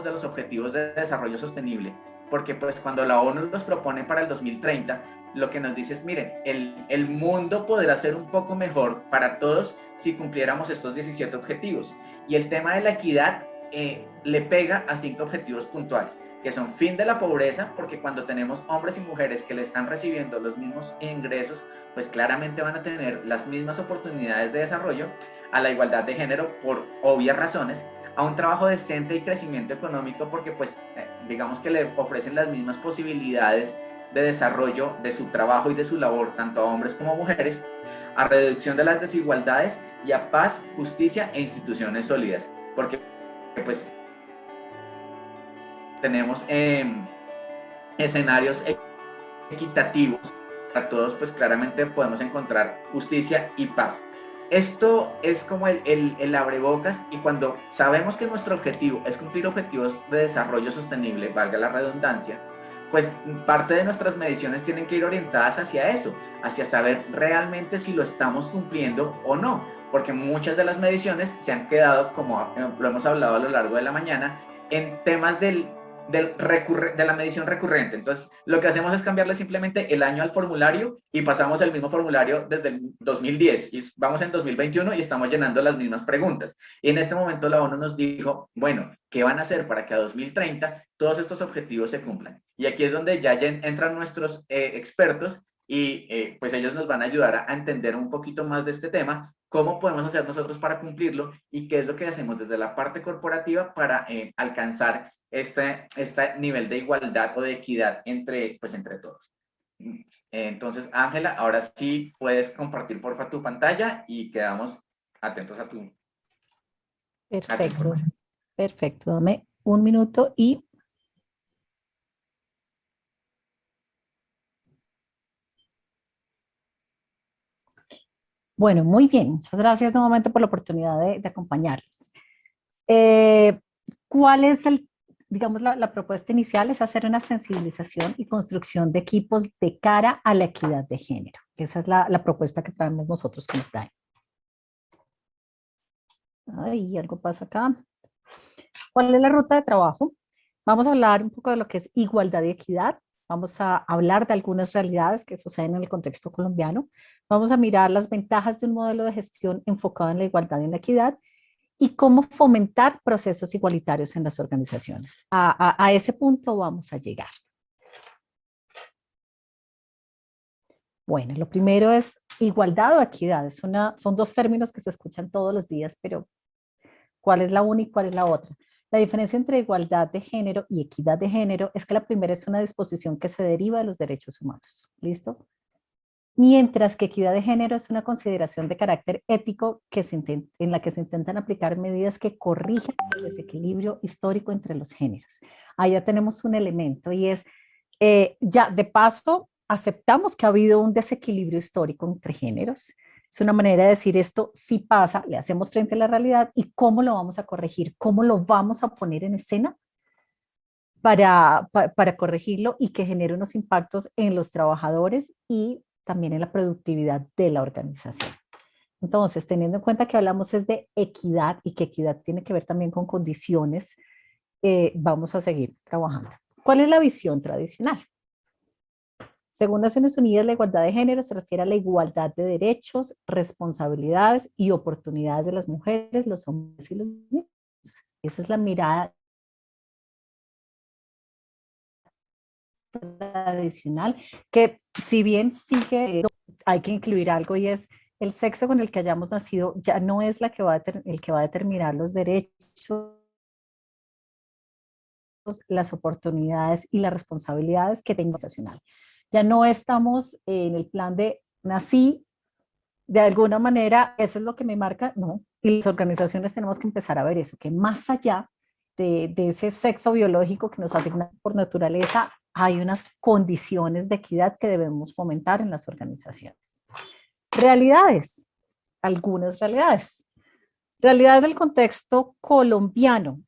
de los Objetivos de Desarrollo Sostenible, porque pues cuando la ONU los propone para el 2030, lo que nos dice es, miren, el mundo podrá ser un poco mejor para todos si cumpliéramos estos 17 objetivos. Y el tema de la equidad le pega a 5 objetivos puntuales, que son fin de la pobreza, porque cuando tenemos hombres y mujeres que le están recibiendo los mismos ingresos, pues claramente van a tener las mismas oportunidades de desarrollo, a la igualdad de género por obvias razones, a un trabajo decente y crecimiento económico, porque pues digamos que le ofrecen las mismas posibilidades de desarrollo de su trabajo y de su labor, tanto a hombres como a mujeres, a reducción de las desigualdades y a paz, justicia e instituciones sólidas, porque pues tenemos escenarios equitativos para todos, pues claramente podemos encontrar justicia y paz. Esto es como el abrebocas, y cuando sabemos que nuestro objetivo es cumplir objetivos de desarrollo sostenible, valga la redundancia, pues parte de nuestras mediciones tienen que ir orientadas hacia eso, hacia saber realmente si lo estamos cumpliendo o no, porque muchas de las mediciones se han quedado, como lo hemos hablado a lo largo de la mañana, en temas de la medición recurrente. Entonces, lo que hacemos es cambiarle simplemente el año al formulario y pasamos el mismo formulario desde el 2010 y vamos en 2021 y estamos llenando las mismas preguntas. Y en este momento la ONU nos dijo, bueno, ¿qué van a hacer para que a 2030 todos estos objetivos se cumplan? Y aquí es donde ya entran nuestros expertos y pues ellos nos van a ayudar a entender un poquito más de este tema, cómo podemos hacer nosotros para cumplirlo y qué es lo que hacemos desde la parte corporativa para alcanzar este nivel de igualdad o de equidad pues, entre todos. Entonces, Ángela, ahora sí puedes compartir porfa tu pantalla y quedamos atentos a tu Perfecto, perfecto. Dame un minuto y... Bueno, muy bien. Muchas gracias nuevamente por la oportunidad de acompañarlos. ¿Cuál es digamos, la propuesta inicial? Es hacer una sensibilización y construcción de equipos de cara a la equidad de género. Esa es la propuesta que traemos nosotros como plan. Ay, algo pasa acá. ¿Cuál es la ruta de trabajo? Vamos a hablar un poco de lo que es igualdad y equidad. Vamos a hablar de algunas realidades que suceden en el contexto colombiano. Vamos a mirar las ventajas de un modelo de gestión enfocado en la igualdad y en la equidad y cómo fomentar procesos igualitarios en las organizaciones. A ese punto vamos a llegar. Bueno, lo primero es igualdad o equidad. Son dos términos que se escuchan todos los días, pero ¿cuál es la una y cuál es la otra? La diferencia entre igualdad de género y equidad de género es que la primera es una disposición que se deriva de los derechos humanos. ¿Listo? Mientras que equidad de género es una consideración de carácter ético en la que se intentan aplicar medidas que corrijan el desequilibrio histórico entre los géneros. Ahí ya tenemos un elemento y es, ya de paso, aceptamos que ha habido un desequilibrio histórico entre géneros. Es una manera de decir esto sí pasa, le hacemos frente a la realidad y cómo lo vamos a corregir, cómo lo vamos a poner en escena para corregirlo y que genere unos impactos en los trabajadores y también en la productividad de la organización. Entonces, teniendo en cuenta que hablamos es de equidad y que equidad tiene que ver también con condiciones, vamos a seguir trabajando. ¿Cuál es la visión tradicional? Según Naciones Unidas, la igualdad de género se refiere a la igualdad de derechos, responsabilidades y oportunidades de las mujeres, los hombres y los niños. Esa es la mirada tradicional, que si bien sigue, hay que incluir algo y es el sexo con el que hayamos nacido ya no es el que va a determinar los derechos, las oportunidades y las responsabilidades que tenga nacional. Ya no estamos en el plan de nací, de alguna manera, eso es lo que me marca, no. Y las organizaciones tenemos que empezar a ver eso, que más allá de ese sexo biológico que nos asigna por naturaleza, hay unas condiciones de equidad que debemos fomentar en las organizaciones. Realidades, algunas realidades. Realidades del contexto colombiano.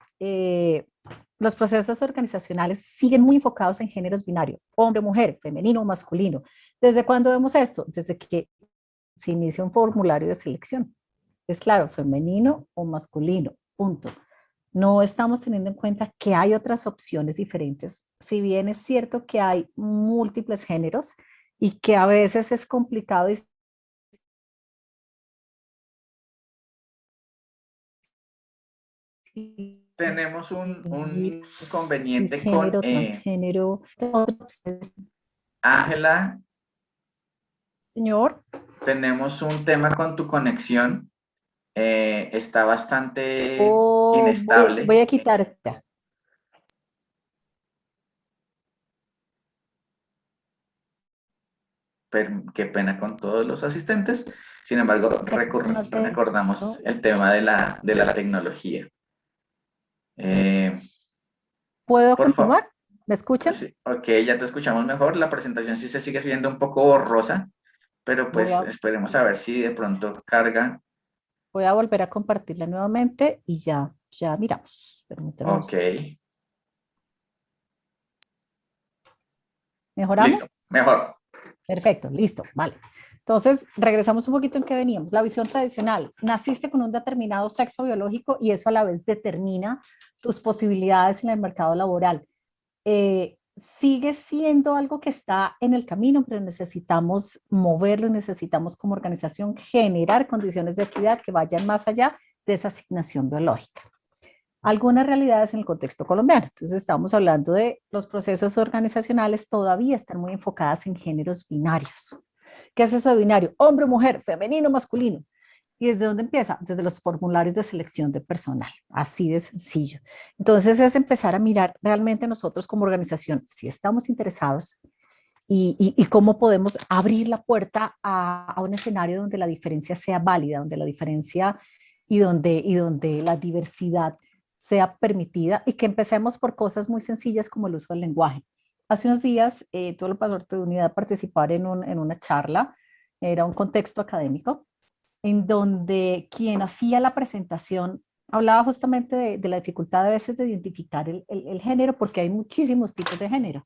Los procesos organizacionales siguen muy enfocados en géneros binarios, hombre-mujer, femenino-masculino. ¿Desde cuándo vemos esto? Desde que se inicia un formulario de selección. Es claro, femenino o masculino, punto. No estamos teniendo en cuenta que hay otras opciones diferentes. Si bien es cierto que hay múltiples géneros y que a veces es complicado Tenemos distinguir un inconveniente con cisgénero, transgénero, otras opciones. Ángela. Señor, Tenemos un tema con tu conexión. Está bastante voy inestable. a quitar. Qué pena con todos los asistentes. Sin embargo, recordamos el tema de la tecnología. ¿Puedo Por favor. continuar? ¿Me escuchan? Sí, ok, ya te escuchamos mejor. La presentación sí se sigue viendo un poco borrosa, pero Voy pues a, esperemos a ver si de pronto carga. voy a volver a compartirla nuevamente y ya miramos. Permítame un Ok, segundo. listo, ¿Mejoramos? mejor. Perfecto, listo, vale. Entonces, regresamos un poquito en qué veníamos. La visión tradicional, naciste con un determinado sexo biológico y eso a la vez determina tus posibilidades en el mercado laboral. Sigue siendo algo que está en el camino, pero necesitamos moverlo, necesitamos como organización generar condiciones de equidad que vayan más allá de esa asignación biológica. Algunas realidades en el contexto colombiano. Entonces, estamos hablando de los procesos organizacionales todavía están muy enfocadas en géneros binarios. ¿Qué es eso de binario? Hombre, mujer, femenino, masculino. ¿Y desde dónde empieza? Desde los formularios de selección de personal, así de sencillo. Entonces es empezar a mirar realmente nosotros como organización si estamos interesados y cómo podemos abrir la puerta a un escenario donde la diferencia sea válida, donde la diferencia y donde la diversidad sea permitida y que empecemos por cosas muy sencillas como el uso del lenguaje. Hace unos días tuve la oportunidad de participar en una charla, era un contexto académico, en donde quien hacía la presentación hablaba justamente de la dificultad a veces de identificar el género, porque hay muchísimos tipos de género.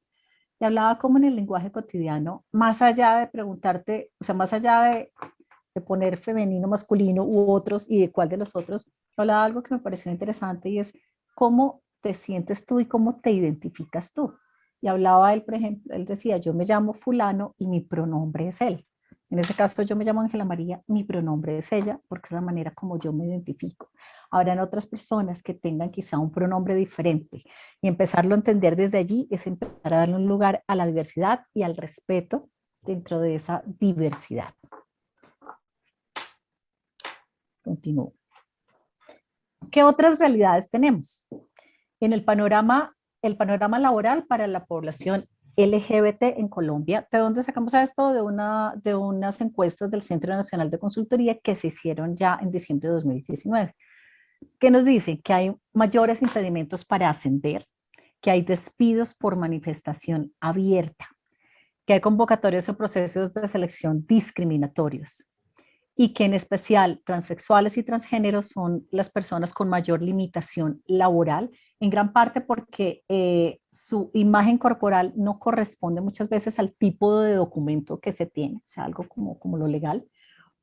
Y hablaba como en el lenguaje cotidiano, más allá de preguntarte, o sea, más allá de poner femenino, masculino u otros y de cuál de los otros, hablaba algo que me pareció interesante y es cómo te sientes tú y cómo te identificas tú. Y hablaba él, por ejemplo, él decía, yo me llamo fulano y mi pronombre es él. En este caso yo me llamo Ángela María, mi pronombre es ella, porque es la manera como yo me identifico. Habrán otras personas que tengan quizá un pronombre diferente y empezarlo a entender desde allí es empezar a darle un lugar a la diversidad y al respeto dentro de esa diversidad. Continúo. ¿Qué otras realidades tenemos? En el panorama laboral para la población LGBT en Colombia. ¿De dónde sacamos esto? De unas encuestas del Centro Nacional de Consultoría que se hicieron ya en diciembre de 2019. ¿Qué nos dice? Que hay mayores impedimentos para ascender, que hay despidos por manifestación abierta, que hay convocatorias o procesos de selección discriminatorios, y que en especial transexuales y transgéneros son las personas con mayor limitación laboral, en gran parte porque su imagen corporal no corresponde muchas veces al tipo de documento que se tiene, o sea, algo como lo legal,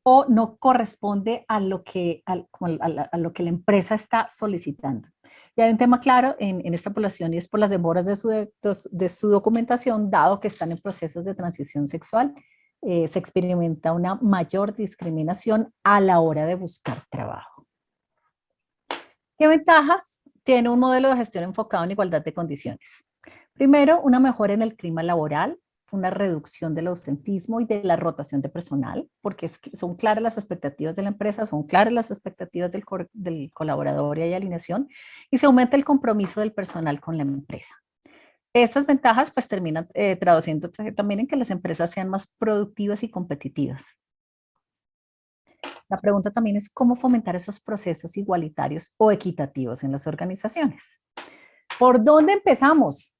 o no corresponde a lo que, a lo que la empresa está solicitando. Y hay un tema claro en esta población y es por las demoras de su documentación, dado que están en procesos de transición sexual, se experimenta una mayor discriminación a la hora de buscar trabajo. ¿Qué ventajas tiene un modelo de gestión enfocado en igualdad de condiciones? Primero, una mejora en el clima laboral, una reducción del ausentismo y de la rotación de personal, porque son claras las expectativas de la empresa, son claras las expectativas del colaborador y hay alineación, y se aumenta el compromiso del personal con la empresa. Estas ventajas pues terminan traduciéndose también en que las empresas sean más productivas y competitivas. La pregunta también es cómo fomentar esos procesos igualitarios o equitativos en las organizaciones. ¿Por dónde empezamos?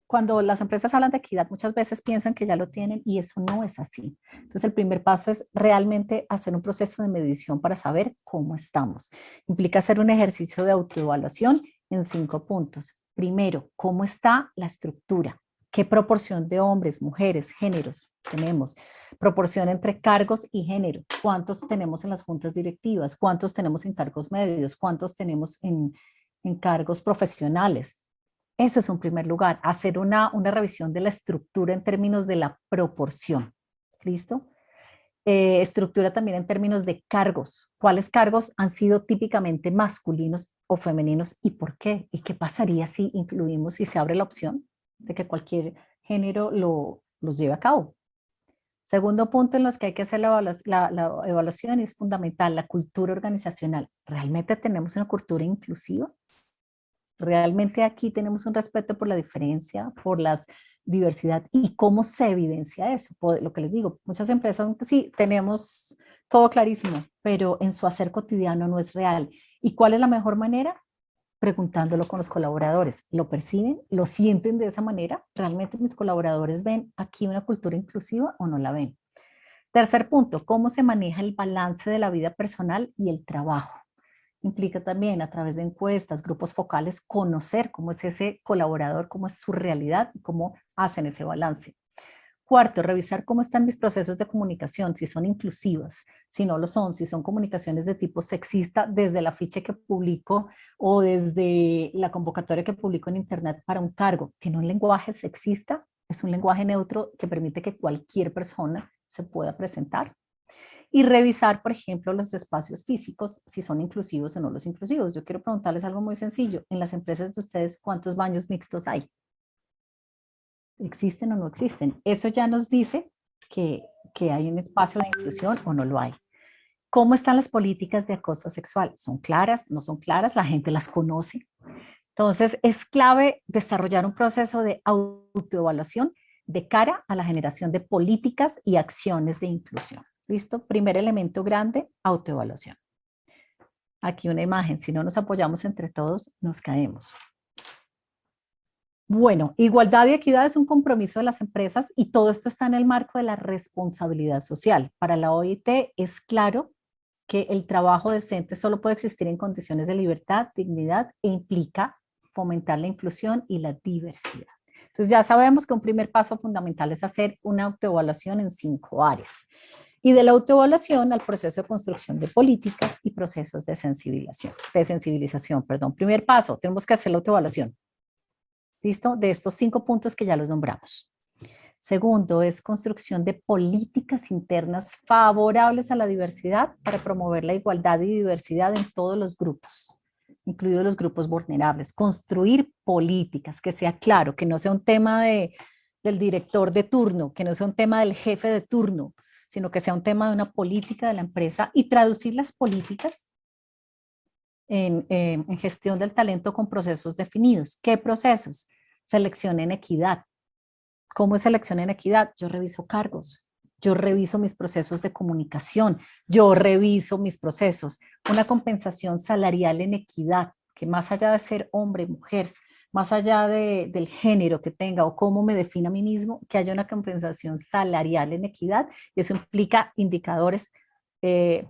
Cuando las empresas hablan de equidad, muchas veces piensan que ya lo tienen y eso no es así. Entonces, el primer paso es realmente hacer un proceso de medición para saber cómo estamos. Implica hacer un ejercicio de autoevaluación en 5 puntos. Primero, ¿cómo está la estructura? ¿Qué proporción de hombres, mujeres, géneros tenemos? Proporción entre cargos y género. ¿Cuántos tenemos en las juntas directivas? ¿Cuántos tenemos en cargos medios? ¿Cuántos tenemos en cargos profesionales. Eso es un primer lugar, hacer una revisión de la estructura en términos de la proporción. ¿Listo? Estructura también en términos de cargos. ¿Cuáles cargos han sido típicamente masculinos o femeninos y por qué? ¿Y qué pasaría si incluimos, si se abre la opción de que cualquier género los lleve a cabo? Segundo punto en los que hay que hacer la evaluación es fundamental, la cultura organizacional. ¿Realmente tenemos una cultura inclusiva? ¿Realmente aquí tenemos un respeto por la diferencia, por la diversidad y cómo se evidencia eso? Lo que les digo, muchas empresas sí tenemos todo clarísimo, pero en su hacer cotidiano no es real. ¿Y cuál es la mejor manera? Preguntándolo con los colaboradores. ¿Lo perciben? ¿Lo sienten de esa manera? ¿Realmente mis colaboradores ven aquí una cultura inclusiva o no la ven? Tercer punto, ¿cómo se maneja el balance de la vida personal y el trabajo? Implica también a través de encuestas, grupos focales, conocer cómo es ese colaborador, cómo es su realidad y cómo hacen ese balance. Cuarto, revisar cómo están mis procesos de comunicación, si son inclusivas, si no lo son, si son comunicaciones de tipo sexista desde la ficha que publico o desde la convocatoria que publico en internet para un cargo. ¿Tiene un lenguaje sexista? ¿Es un lenguaje neutro que permite que cualquier persona se pueda presentar? Y revisar, por ejemplo, los espacios físicos, si son inclusivos o no los inclusivos. Yo quiero preguntarles algo muy sencillo. En las empresas de ustedes, ¿cuántos baños mixtos hay? ¿Existen o no existen? Eso ya nos dice que hay un espacio de inclusión o no lo hay. ¿Cómo están las políticas de acoso sexual? ¿Son claras? ¿No son claras? ¿La gente las conoce? Entonces, es clave desarrollar un proceso de autoevaluación de cara a la generación de políticas y acciones de inclusión. ¿Listo? Primer elemento grande, autoevaluación. Aquí una imagen, si no nos apoyamos entre todos, nos caemos. Bueno, igualdad y equidad es un compromiso de las empresas y todo esto está en el marco de la responsabilidad social. Para la OIT es claro que el trabajo decente solo puede existir en condiciones de libertad, dignidad e implica fomentar la inclusión y la diversidad. Entonces ya sabemos que un primer paso fundamental es hacer una autoevaluación en 5 áreas. Y de la autoevaluación al proceso de construcción de políticas y procesos de sensibilización. Primer paso, tenemos que hacer la autoevaluación. ¿Listo? De estos 5 puntos que ya los nombramos. Segundo, es construcción de políticas internas favorables a la diversidad para promover la igualdad y diversidad en todos los grupos, incluidos los grupos vulnerables. Construir políticas, que sea claro, que no sea un tema del director de turno, que no sea un tema del jefe de turno, sino que sea un tema de una política de la empresa y traducir las políticas en gestión del talento con procesos definidos. ¿Qué procesos? Selección en equidad. ¿Cómo es selección en equidad? Yo reviso cargos, yo reviso mis procesos de comunicación, yo reviso mis procesos. Una compensación salarial en equidad, que más allá de ser hombre, mujer, más allá del género que tenga o cómo me define a mí mismo, que haya una compensación salarial en equidad. Y eso implica indicadores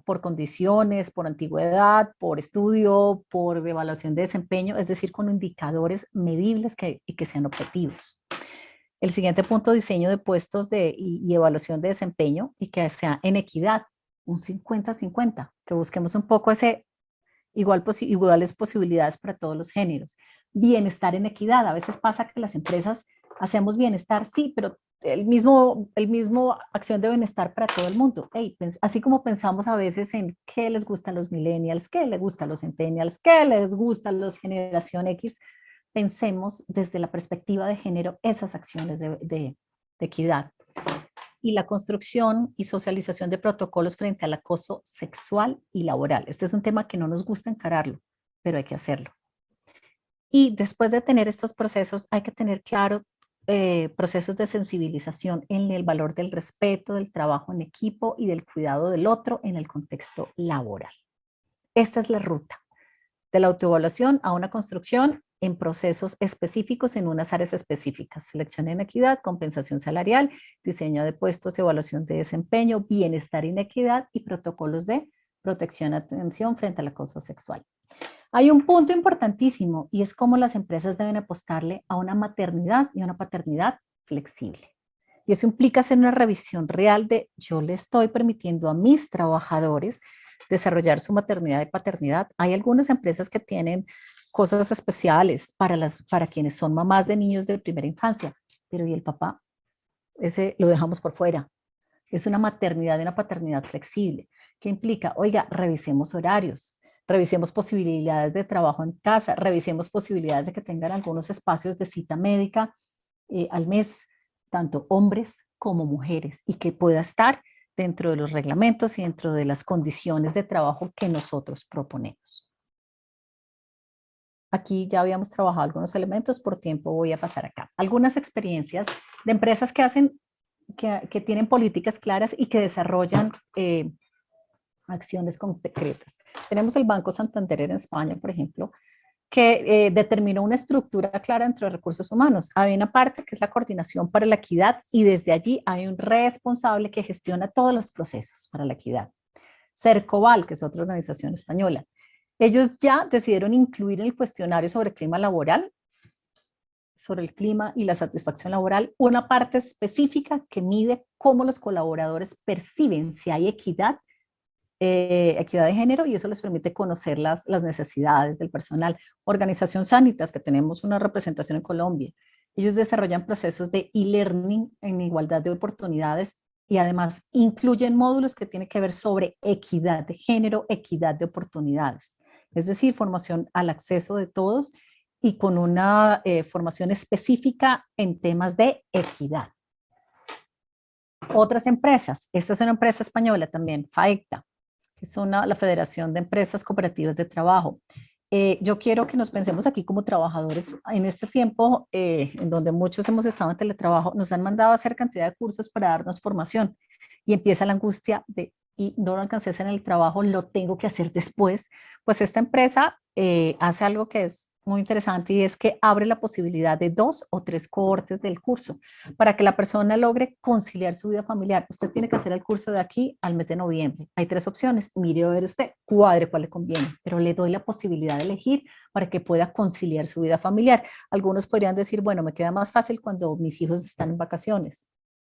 por condiciones, por antigüedad, por estudio, por evaluación de desempeño, es decir, con indicadores medibles y que sean objetivos. El siguiente punto, diseño de puestos y evaluación de desempeño y que sea en equidad, un 50-50, que busquemos un poco iguales posibilidades para todos los géneros. Bienestar en equidad, a veces pasa que las empresas hacemos bienestar, sí, pero el mismo acción de bienestar para todo el mundo. Hey, así como pensamos a veces en qué les gustan los millennials, qué les gustan los centennials, qué les gustan los generación X, pensemos desde la perspectiva de género esas acciones de equidad. Y la construcción y socialización de protocolos frente al acoso sexual y laboral. Este es un tema que no nos gusta encararlo, pero hay que hacerlo. Y después de tener estos procesos, hay que tener claro procesos de sensibilización en el valor del respeto, del trabajo en equipo y del cuidado del otro en el contexto laboral. Esta es la ruta de la autoevaluación a una construcción en procesos específicos en unas áreas específicas. Selección en equidad, compensación salarial, diseño de puestos, evaluación de desempeño, bienestar en equidad y protocolos de protección y atención frente al acoso sexual. Hay un punto importantísimo y es cómo las empresas deben apostarle a una maternidad y una paternidad flexible. Y eso implica hacer una revisión real de yo le estoy permitiendo a mis trabajadores desarrollar su maternidad y paternidad. Hay algunas empresas que tienen cosas especiales para quienes son mamás de niños de primera infancia, pero ¿y el papá? Ese lo dejamos por fuera. Es una maternidad y una paternidad flexible, que implica, oiga, revisemos horarios, revisemos posibilidades de trabajo en casa, revisemos posibilidades de que tengan algunos espacios de cita médica al mes, tanto hombres como mujeres, y que pueda estar dentro de los reglamentos y dentro de las condiciones de trabajo que nosotros proponemos. Aquí ya habíamos trabajado algunos elementos, por tiempo voy a pasar acá. Algunas experiencias de empresas que hacen, que tienen políticas claras y que desarrollan acciones concretas. Tenemos el Banco Santander en España, por ejemplo, que determinó una estructura clara dentro de recursos humanos. Hay una parte que es la coordinación para la equidad y desde allí hay un responsable que gestiona todos los procesos para la equidad. Cercoval, que es otra organización española. Ellos ya decidieron incluir en el cuestionario sobre clima laboral, sobre el clima y la satisfacción laboral, una parte específica que mide cómo los colaboradores perciben si hay equidad de género, y eso les permite conocer las necesidades del personal. Organización Sanitas, que tenemos una representación en Colombia, ellos desarrollan procesos de e-learning en igualdad de oportunidades y además incluyen módulos que tienen que ver sobre equidad de género, equidad de oportunidades, es decir, formación al acceso de todos y con una formación específica en temas de equidad. Otras empresas, esta es una empresa española también, FAECTA, que es la Federación de Empresas Cooperativas de Trabajo. Yo quiero que nos pensemos aquí como trabajadores. En este tiempo, en donde muchos hemos estado en teletrabajo, nos han mandado a hacer cantidad de cursos para darnos formación y empieza la angustia de, y no lo alcancé en el trabajo, lo tengo que hacer después. Pues esta empresa hace algo que es muy interesante y es que abre la posibilidad de 2 o 3 cohortes del curso para que la persona logre conciliar su vida familiar. Usted tiene que hacer el curso de aquí al mes de noviembre. Hay 3 opciones. Mire a ver usted, cuadre cuál le conviene, pero le doy la posibilidad de elegir para que pueda conciliar su vida familiar. Algunos podrían decir, bueno, me queda más fácil cuando mis hijos están en vacaciones.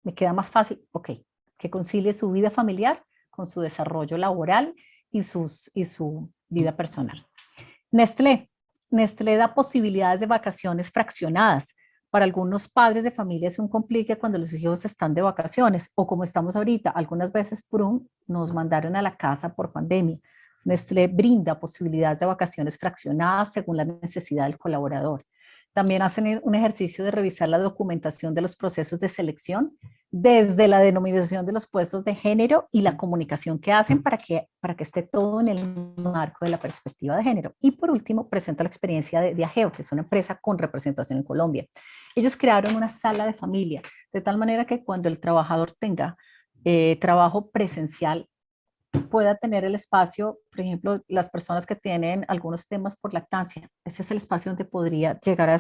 Me queda más fácil, ok, que concilie su vida familiar con su desarrollo laboral y su vida personal. Nestlé da posibilidades de vacaciones fraccionadas. Para algunos padres de familia es un complique cuando los hijos están de vacaciones o como estamos ahorita, algunas veces PRUM nos mandaron a la casa por pandemia. Nestlé brinda posibilidades de vacaciones fraccionadas según la necesidad del colaborador. También hacen un ejercicio de revisar la documentación de los procesos de selección desde la denominación de los puestos de género y la comunicación que hacen para que esté todo en el marco de la perspectiva de género. Y por último, presenta la experiencia de Diageo, que es una empresa con representación en Colombia. Ellos crearon una sala de familia, de tal manera que cuando el trabajador tenga trabajo presencial, pueda tener el espacio, por ejemplo, las personas que tienen algunos temas por lactancia, ese es el espacio donde podría llegar a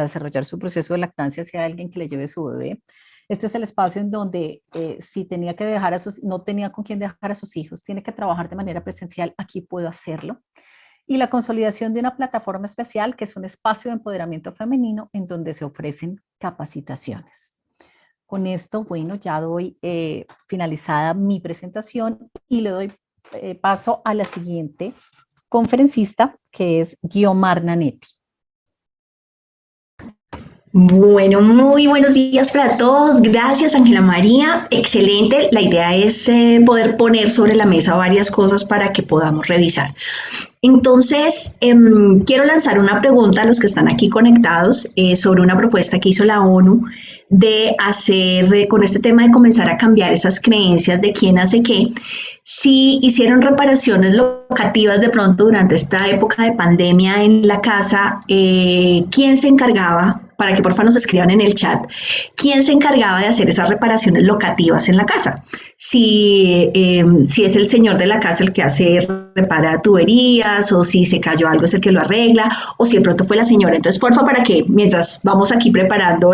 desarrollar su proceso de lactancia si hay alguien que le lleve su bebé. Este es el espacio en donde si tenía que dejar no tenía con quién dejar a sus hijos, tiene que trabajar de manera presencial, aquí puedo hacerlo. Y la consolidación de una plataforma especial que es un espacio de empoderamiento femenino en donde se ofrecen capacitaciones. Con esto, bueno, ya doy finalizada mi presentación y le doy paso a la siguiente conferencista, que es Guiomar Nanetti. Bueno, muy buenos días para todos. Gracias, Ángela María. Excelente. La idea es poder poner sobre la mesa varias cosas para que podamos revisar. Entonces, quiero lanzar una pregunta a los que están aquí conectados sobre una propuesta que hizo la ONU de hacer, con este tema de comenzar a cambiar esas creencias de quién hace qué. Si hicieron reparaciones locativas de pronto durante esta época de pandemia en la casa, ¿quién se encargaba? Para que por favor nos escriban en el chat, ¿quién se encargaba de hacer esas reparaciones locativas en la casa? Si es el señor de la casa el que repara tuberías, o si se cayó algo es el que lo arregla, o si de pronto fue la señora. Entonces, por favor, para que mientras vamos aquí preparando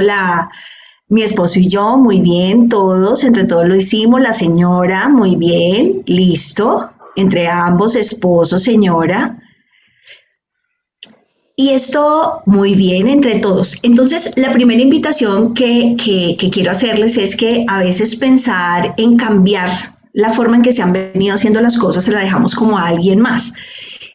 mi esposo y yo, muy bien, entre todos lo hicimos, la señora, muy bien, listo, entre ambos, esposo, señora. Y esto muy bien entre todos. Entonces, la primera invitación que quiero hacerles es que a veces pensar en cambiar la forma en que se han venido haciendo las cosas se la dejamos como a alguien más.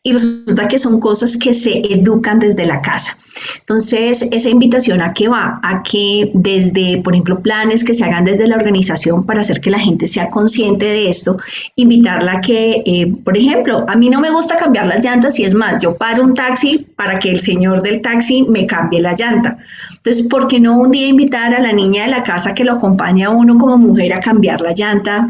y resulta que son cosas que se educan desde la casa. Entonces, esa invitación a qué va, a que desde, por ejemplo, planes que se hagan desde la organización para hacer que la gente sea consciente de esto, invitarla a que, por ejemplo, a mí no me gusta cambiar las llantas y es más, yo paro un taxi para que el señor del taxi me cambie la llanta. Entonces, ¿por qué no un día invitar a la niña de la casa que lo acompaña a uno como mujer a cambiar la llanta?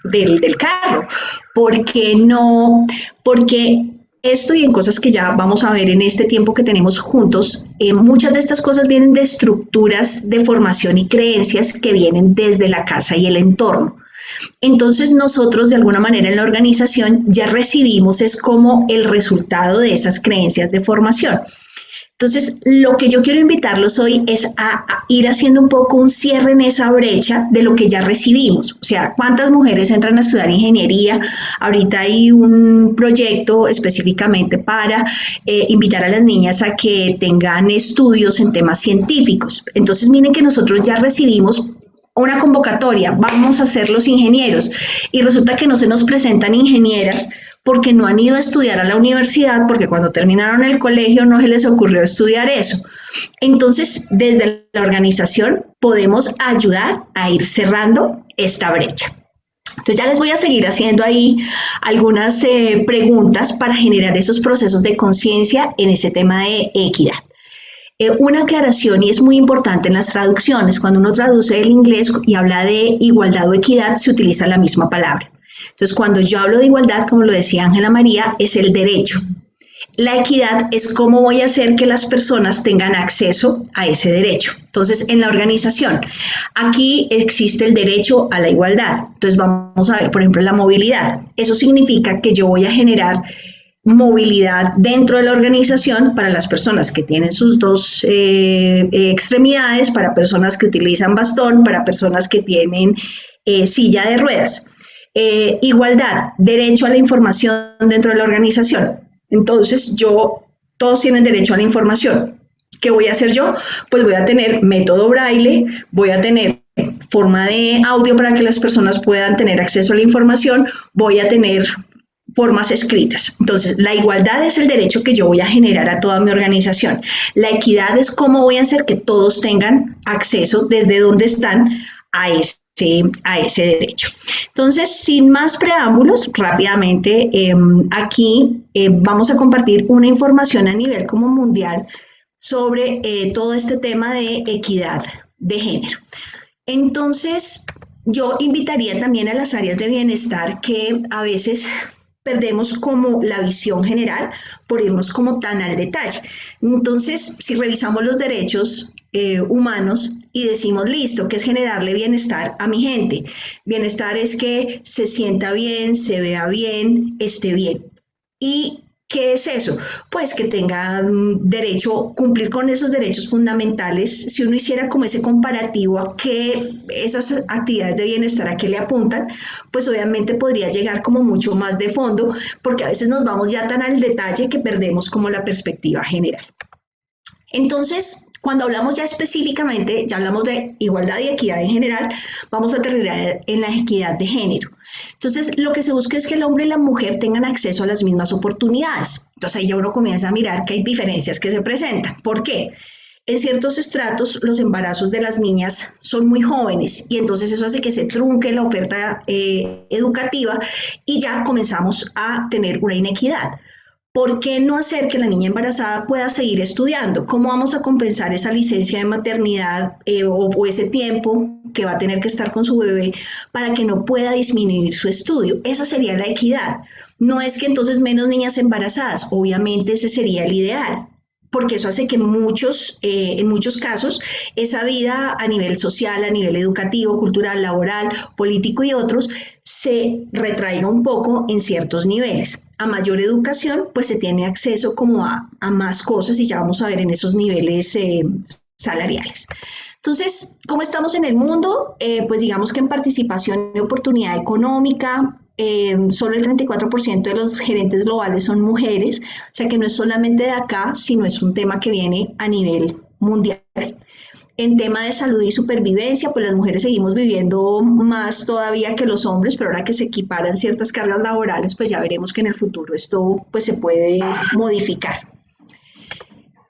Del carro. ¿Por qué no? Porque esto y en cosas que ya vamos a ver en este tiempo que tenemos juntos, muchas de estas cosas vienen de estructuras de formación y creencias que vienen desde la casa y el entorno. Entonces nosotros de alguna manera en la organización ya recibimos es como el resultado de esas creencias de formación. Entonces, lo que yo quiero invitarlos hoy es a ir haciendo un poco un cierre en esa brecha de lo que ya recibimos. O sea, ¿cuántas mujeres entran a estudiar ingeniería? Ahorita hay un proyecto específicamente para invitar a las niñas a que tengan estudios en temas científicos. Entonces, miren que nosotros ya recibimos una convocatoria, vamos a ser los ingenieros, y resulta que no se nos presentan ingenieras porque no han ido a estudiar a la universidad, porque cuando terminaron el colegio no se les ocurrió estudiar eso. Entonces, desde la organización podemos ayudar a ir cerrando esta brecha. Entonces ya les voy a seguir haciendo ahí algunas preguntas para generar esos procesos de conciencia en ese tema de equidad. Una aclaración, y es muy importante en las traducciones, cuando uno traduce del inglés y habla de igualdad o equidad, se utiliza la misma palabra. Entonces, cuando yo hablo de igualdad, como lo decía Ángela María, es el derecho. La equidad es cómo voy a hacer que las personas tengan acceso a ese derecho. Entonces, en la organización, aquí existe el derecho a la igualdad. Entonces, vamos a ver, por ejemplo, la movilidad. Eso significa que yo voy a generar movilidad dentro de la organización para las personas que tienen sus dos extremidades, para personas que utilizan bastón, para personas que tienen silla de ruedas. Igualdad, derecho a la información dentro de la organización. Entonces, todos tienen derecho a la información. ¿Qué voy a hacer yo? Pues voy a tener método braille, voy a tener forma de audio para que las personas puedan tener acceso a la información, voy a tener formas escritas. Entonces, la igualdad es el derecho que yo voy a generar a toda mi organización. La equidad es cómo voy a hacer que todos tengan acceso desde donde están a ese derecho. Entonces, sin más preámbulos, rápidamente, aquí vamos a compartir una información a nivel como mundial sobre todo este tema de equidad de género. Entonces, yo invitaría también a las áreas de bienestar que a veces perdemos como la visión general por irnos como tan al detalle. Entonces, si revisamos los derechos humanos y decimos, listo, ¿qué es generarle bienestar a mi gente? Bienestar es que se sienta bien, se vea bien, esté bien. ¿Y qué es eso? Pues que tenga derecho, cumplir con esos derechos fundamentales. Si uno hiciera como ese comparativo a qué esas actividades de bienestar a qué le apuntan, pues obviamente podría llegar como mucho más de fondo, porque a veces nos vamos ya tan al detalle que perdemos como la perspectiva general. Entonces, cuando hablamos ya específicamente, ya hablamos de igualdad y equidad en general, vamos a aterrizar en la equidad de género. Entonces, lo que se busca es que el hombre y la mujer tengan acceso a las mismas oportunidades. Entonces, ahí ya uno comienza a mirar que hay diferencias que se presentan. ¿Por qué? En ciertos estratos, los embarazos de las niñas son muy jóvenes y entonces eso hace que se trunque la oferta educativa y ya comenzamos a tener una inequidad. ¿Por qué no hacer que la niña embarazada pueda seguir estudiando? ¿Cómo vamos a compensar esa licencia de maternidad o ese tiempo que va a tener que estar con su bebé para que no pueda disminuir su estudio? Esa sería la equidad. No es que entonces menos niñas embarazadas, obviamente ese sería el ideal, porque eso hace que en muchos casos esa vida a nivel social, a nivel educativo, cultural, laboral, político y otros se retraiga un poco en ciertos niveles. A mayor educación, pues se tiene acceso como a más cosas y ya vamos a ver en esos niveles salariales. Entonces, ¿cómo estamos en el mundo? Pues digamos que en participación y oportunidad económica, solo el 34% de los gerentes globales son mujeres, o sea que no es solamente de acá, sino es un tema que viene a nivel mundial. En tema de salud y supervivencia, pues las mujeres seguimos viviendo más todavía que los hombres, pero ahora que se equiparan ciertas cargas laborales, pues ya veremos que en el futuro esto pues se puede modificar.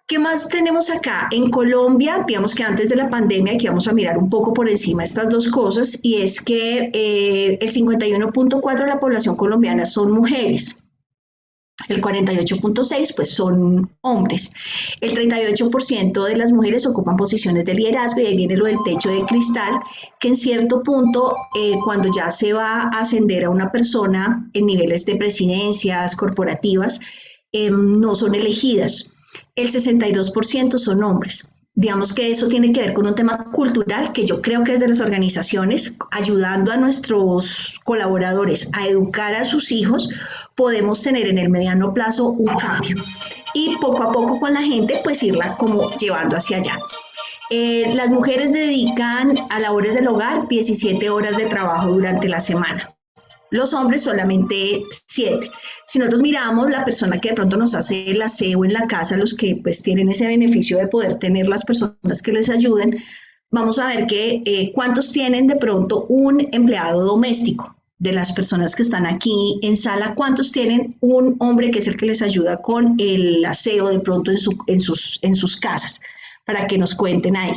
¿Qué más tenemos acá? En Colombia, digamos que antes de la pandemia, aquí vamos a mirar un poco por encima estas dos cosas, y es que el 51.4% de la población colombiana son mujeres. El 48.6% pues son hombres. El 38% de las mujeres ocupan posiciones de liderazgo, y ahí viene lo del techo de cristal, que en cierto punto, cuando ya se va a ascender a una persona en niveles de presidencias corporativas, no son elegidas. El 62% son hombres. Digamos que eso tiene que ver con un tema cultural que yo creo que desde las organizaciones, ayudando a nuestros colaboradores a educar a sus hijos, podemos tener en el mediano plazo un cambio. Y poco a poco con la gente, pues irla como llevando hacia allá. Las mujeres dedican a labores del hogar 17 horas de trabajo durante la semana. Los hombres solamente 7. Si nosotros miramos la persona que de pronto nos hace el aseo en la casa, los que pues tienen ese beneficio de poder tener las personas que les ayuden, vamos a ver que cuántos tienen de pronto un empleado doméstico. De las personas que están aquí en sala, ¿cuántos tienen un hombre que es el que les ayuda con el aseo de pronto en sus casas? Para que nos cuenten ahí.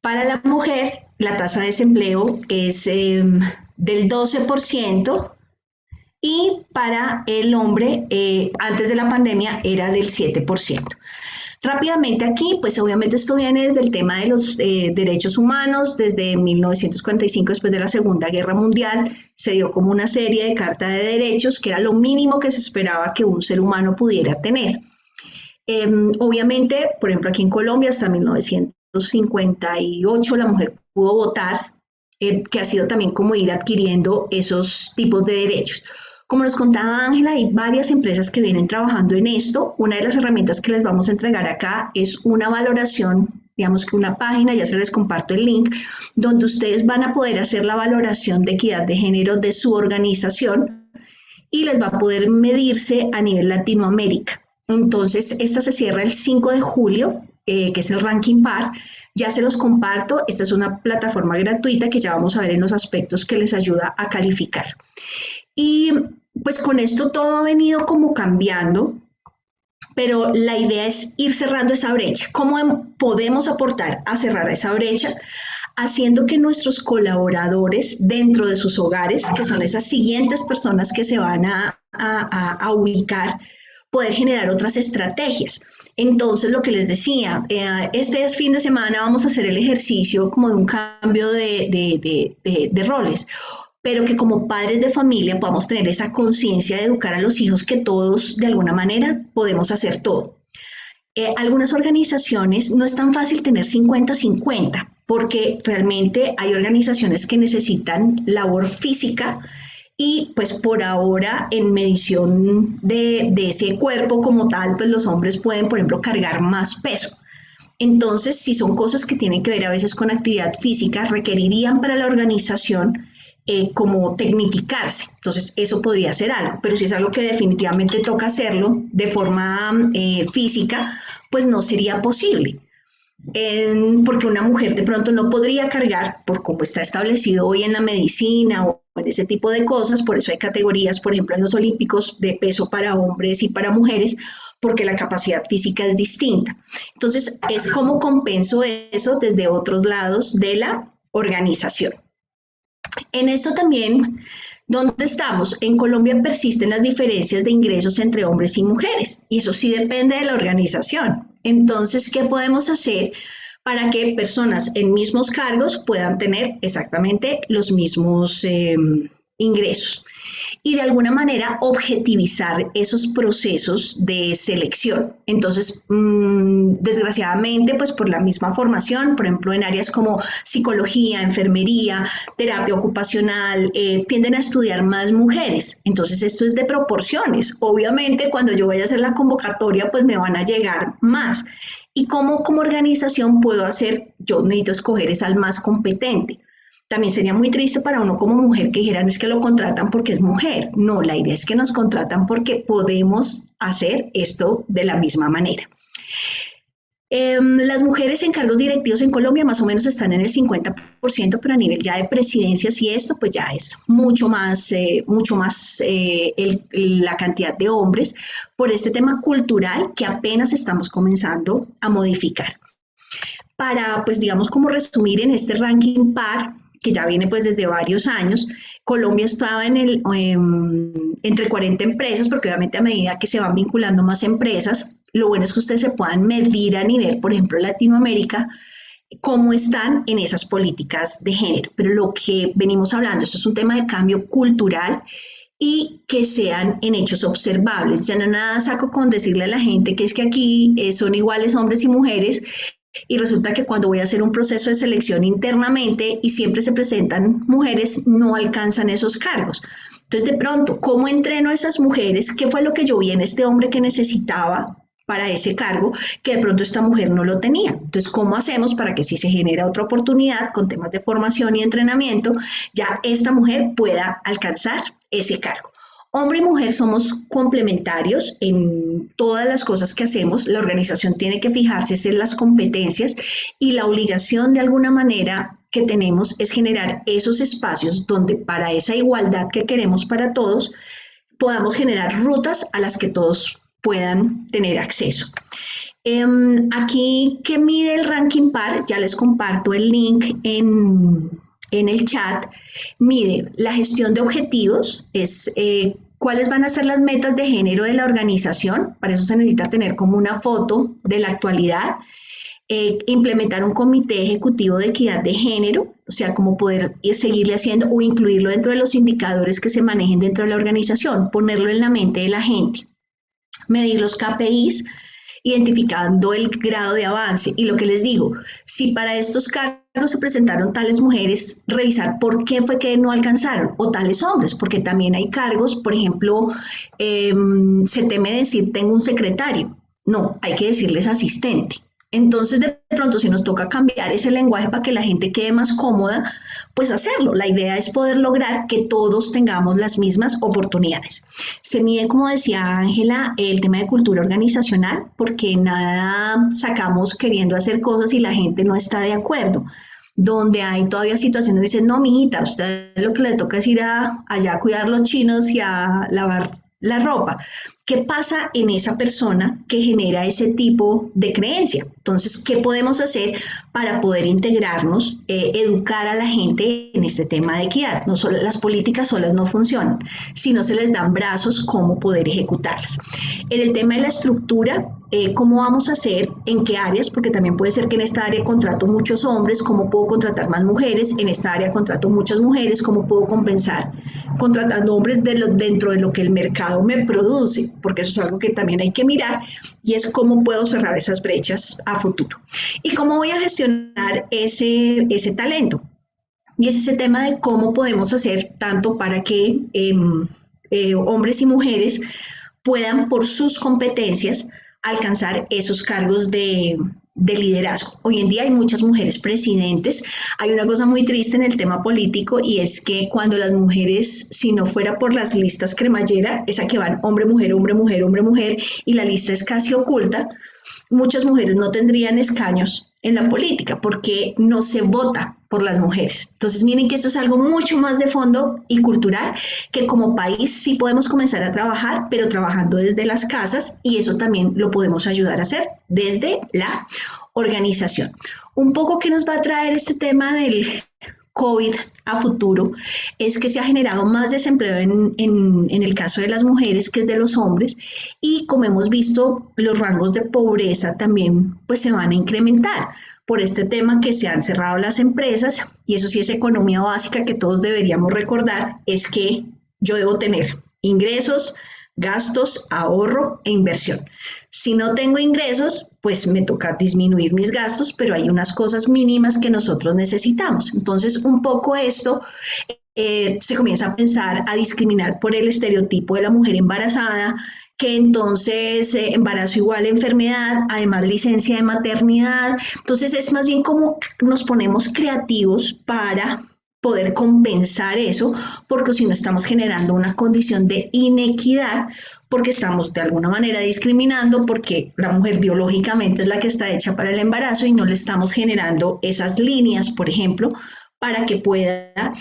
Para la mujer, la tasa de desempleo es del 12%, y para el hombre, antes de la pandemia, era del 7%. Rápidamente aquí, pues obviamente esto viene desde el tema de los derechos humanos. Desde 1945, después de la Segunda Guerra Mundial, se dio como una serie de carta de derechos, que era lo mínimo que se esperaba que un ser humano pudiera tener. Obviamente, por ejemplo, aquí en Colombia, hasta 1958 la mujer pudo votar, que ha sido también como ir adquiriendo esos tipos de derechos. Como nos contaba Ángela, hay varias empresas que vienen trabajando en esto. Una de las herramientas que les vamos a entregar acá es una valoración, digamos que una página, ya se les comparto el link, donde ustedes van a poder hacer la valoración de equidad de género de su organización, y les va a poder medirse a nivel Latinoamérica. Entonces, esta se cierra el 5 de julio, que es el ranking par. Ya se los comparto. Esta es una plataforma gratuita que ya vamos a ver en los aspectos que les ayuda a calificar. Y pues con esto todo ha venido como cambiando, pero la idea es ir cerrando esa brecha. ¿Cómo podemos aportar a cerrar esa brecha? Haciendo que nuestros colaboradores dentro de sus hogares, que son esas siguientes personas que se van a ubicar, poder generar otras estrategias. Entonces, lo que les decía, este fin de semana vamos a hacer el ejercicio como de un cambio de roles, pero que como padres de familia podamos tener esa conciencia de educar a los hijos que todos de alguna manera podemos hacer todo. Algunas organizaciones no es tan fácil tener 50-50, porque realmente hay organizaciones que necesitan labor física, y pues por ahora en medición de ese cuerpo como tal, pues los hombres pueden, por ejemplo, cargar más peso. Entonces, si son cosas que tienen que ver a veces con actividad física, requerirían para la organización como tecnificarse. Entonces, eso podría ser algo, pero si es algo que definitivamente toca hacerlo de forma física, pues no sería posible. Porque una mujer de pronto no podría cargar, por como está establecido hoy en la medicina o en ese tipo de cosas. Por eso hay categorías, por ejemplo, en los olímpicos, de peso para hombres y para mujeres, porque la capacidad física es distinta. Entonces, es como compenso eso desde otros lados de la organización. En esto también, ¿dónde estamos? En Colombia persisten las diferencias de ingresos entre hombres y mujeres, y eso sí depende de la organización. Entonces, ¿qué podemos hacer para que personas en mismos cargos puedan tener exactamente los mismos ingresos? Y de alguna manera objetivizar esos procesos de selección. Entonces, desgraciadamente, pues por la misma formación, por ejemplo, en áreas como psicología, enfermería, terapia ocupacional, tienden a estudiar más mujeres. Entonces, esto es de proporciones. Obviamente, cuando yo vaya a hacer la convocatoria, pues me van a llegar más. ¿Y cómo como organización puedo hacer? Yo necesito escoger es al más competente. también sería muy triste para uno como mujer que dijeran es que lo contratan porque es mujer. No, la idea es que nos contratan porque podemos hacer esto de la misma manera. Las mujeres en cargos directivos en Colombia más o menos están en el 50%, pero a nivel ya de presidencias y esto, pues ya es mucho más la cantidad de hombres por este tema cultural que apenas estamos comenzando a modificar. Para, pues digamos, como resumir en este ranking par, que ya viene pues desde varios años, Colombia estaba entre 40 empresas, porque obviamente a medida que se van vinculando más empresas, lo bueno es que ustedes se puedan medir a nivel, por ejemplo, Latinoamérica, cómo están en esas políticas de género. Pero lo que venimos hablando, esto es un tema de cambio cultural y que sean en hechos observables. Ya no nada saco con decirle a la gente que es que aquí son iguales hombres y mujeres, y resulta que cuando voy a hacer un proceso de selección internamente y siempre se presentan mujeres, no alcanzan esos cargos. Entonces, de pronto, ¿cómo entreno a esas mujeres? ¿Qué fue lo que yo vi en este hombre que necesitaba para ese cargo, que de pronto esta mujer no lo tenía? Entonces, ¿cómo hacemos para que si se genera otra oportunidad con temas de formación y entrenamiento, ya esta mujer pueda alcanzar ese cargo? Hombre y mujer somos complementarios en todas las cosas que hacemos. La organización tiene que fijarse en las competencias y la obligación de alguna manera que tenemos es generar esos espacios donde para esa igualdad que queremos para todos podamos generar rutas a las que todos puedan tener acceso. Aquí, ¿qué mide el ranking par? Ya les comparto el link en el chat. Mide la gestión de objetivos, es cuáles van a ser las metas de género de la organización. Para eso se necesita tener como una foto de la actualidad. Implementar un comité ejecutivo de equidad de género, o sea, como poder seguirle haciendo o incluirlo dentro de los indicadores que se manejen dentro de la organización, ponerlo en la mente de la gente. Medir los KPIs, identificando el grado de avance. Y lo que les digo, si para estos cargos se presentaron tales mujeres, revisar por qué fue que no alcanzaron, o tales hombres, porque también hay cargos, por ejemplo, se teme decir tengo un secretario. No, hay que decirles asistente. Entonces, de pronto, si nos toca cambiar ese lenguaje para que la gente quede más cómoda, pues hacerlo. La idea es poder lograr que todos tengamos las mismas oportunidades. Se mide, como decía Ángela, el tema de cultura organizacional, porque nada sacamos queriendo hacer cosas y la gente no está de acuerdo. Donde hay todavía situaciones donde dicen, no, mijita, usted lo que le toca es ir allá a cuidar los chinos y a lavar la ropa. ¿Qué pasa en esa persona que genera ese tipo de creencia? Entonces, ¿qué podemos hacer para poder integrarnos, educar a la gente en este tema de equidad? No solo, las políticas solas no funcionan, si no se les dan brazos, cómo poder ejecutarlas. En el tema de la estructura, ¿cómo vamos a hacer? ¿En qué áreas? Porque también puede ser que en esta área contrato muchos hombres, ¿cómo puedo contratar más mujeres? En esta área contrato muchas mujeres, ¿cómo puedo compensar contratando hombres dentro de lo que el mercado me produce? Porque eso es algo que también hay que mirar, y es cómo puedo cerrar esas brechas a futuro. ¿Y cómo voy a gestionar ese talento? Y es ese tema de cómo podemos hacer tanto para que hombres y mujeres puedan, por sus competencias, alcanzar esos cargos de liderazgo. Hoy en día hay muchas mujeres presidentes. Hay una cosa muy triste en el tema político, y es que cuando las mujeres, si no fuera por las listas cremallera, esa que van hombre, mujer, hombre, mujer, hombre, mujer, y la lista es casi oculta, muchas mujeres no tendrían escaños en la política porque no se vota por las mujeres. Entonces, miren que esto es algo mucho más de fondo y cultural, que como país sí podemos comenzar a trabajar, pero trabajando desde las casas, y eso también lo podemos ayudar a hacer desde la organización. Un poco que nos va a traer este tema del COVID a futuro es que se ha generado más desempleo en el caso de las mujeres que es de los hombres, y como hemos visto, los rangos de pobreza también pues se van a incrementar por este tema que se han cerrado las empresas, y eso sí es economía básica que todos deberíamos recordar, es que yo debo tener ingresos, gastos, ahorro e inversión. Si no tengo ingresos, pues me toca disminuir mis gastos, pero hay unas cosas mínimas que nosotros necesitamos. Entonces, un poco esto se comienza a pensar, a discriminar por el estereotipo de la mujer embarazada, que entonces embarazo igual a enfermedad, además licencia de maternidad. Entonces, es más bien como nos ponemos creativos para poder compensar eso, porque si no estamos generando una condición de inequidad, porque estamos de alguna manera discriminando, porque la mujer biológicamente es la que está hecha para el embarazo y no le estamos generando esas líneas, por ejemplo, para que pueda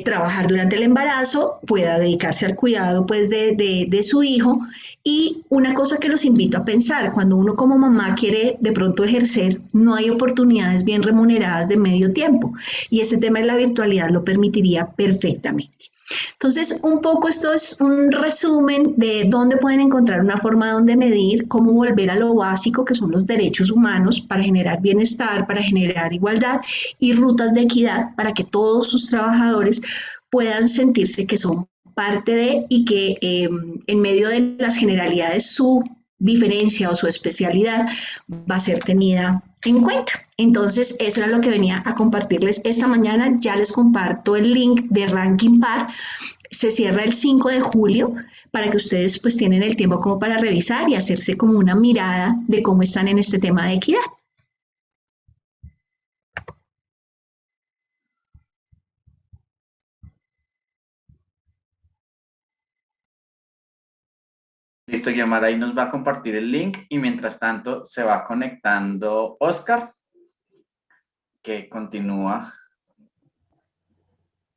trabajar durante el embarazo, pueda dedicarse al cuidado pues, de su hijo. Y una cosa que los invito a pensar, cuando uno como mamá quiere de pronto ejercer, no hay oportunidades bien remuneradas de medio tiempo. Y ese tema de la virtualidad lo permitiría perfectamente. Entonces, un poco esto es un resumen de dónde pueden encontrar una forma donde medir, cómo volver a lo básico que son los derechos humanos para generar bienestar, para generar igualdad y rutas de equidad para que todos sus trabajadores puedan sentirse que son parte de y que en medio de las generalidades su diferencia o su especialidad va a ser tenida en cuenta. Entonces, eso era lo que venía a compartirles esta mañana. Ya les comparto el link de Ranking Par. Se cierra el 5 de julio para que ustedes pues tienen el tiempo como para revisar y hacerse como una mirada de cómo están en este tema de equidad. Listo, Guiomar, ahí nos va a compartir el link y mientras tanto se va conectando Oscar, que continúa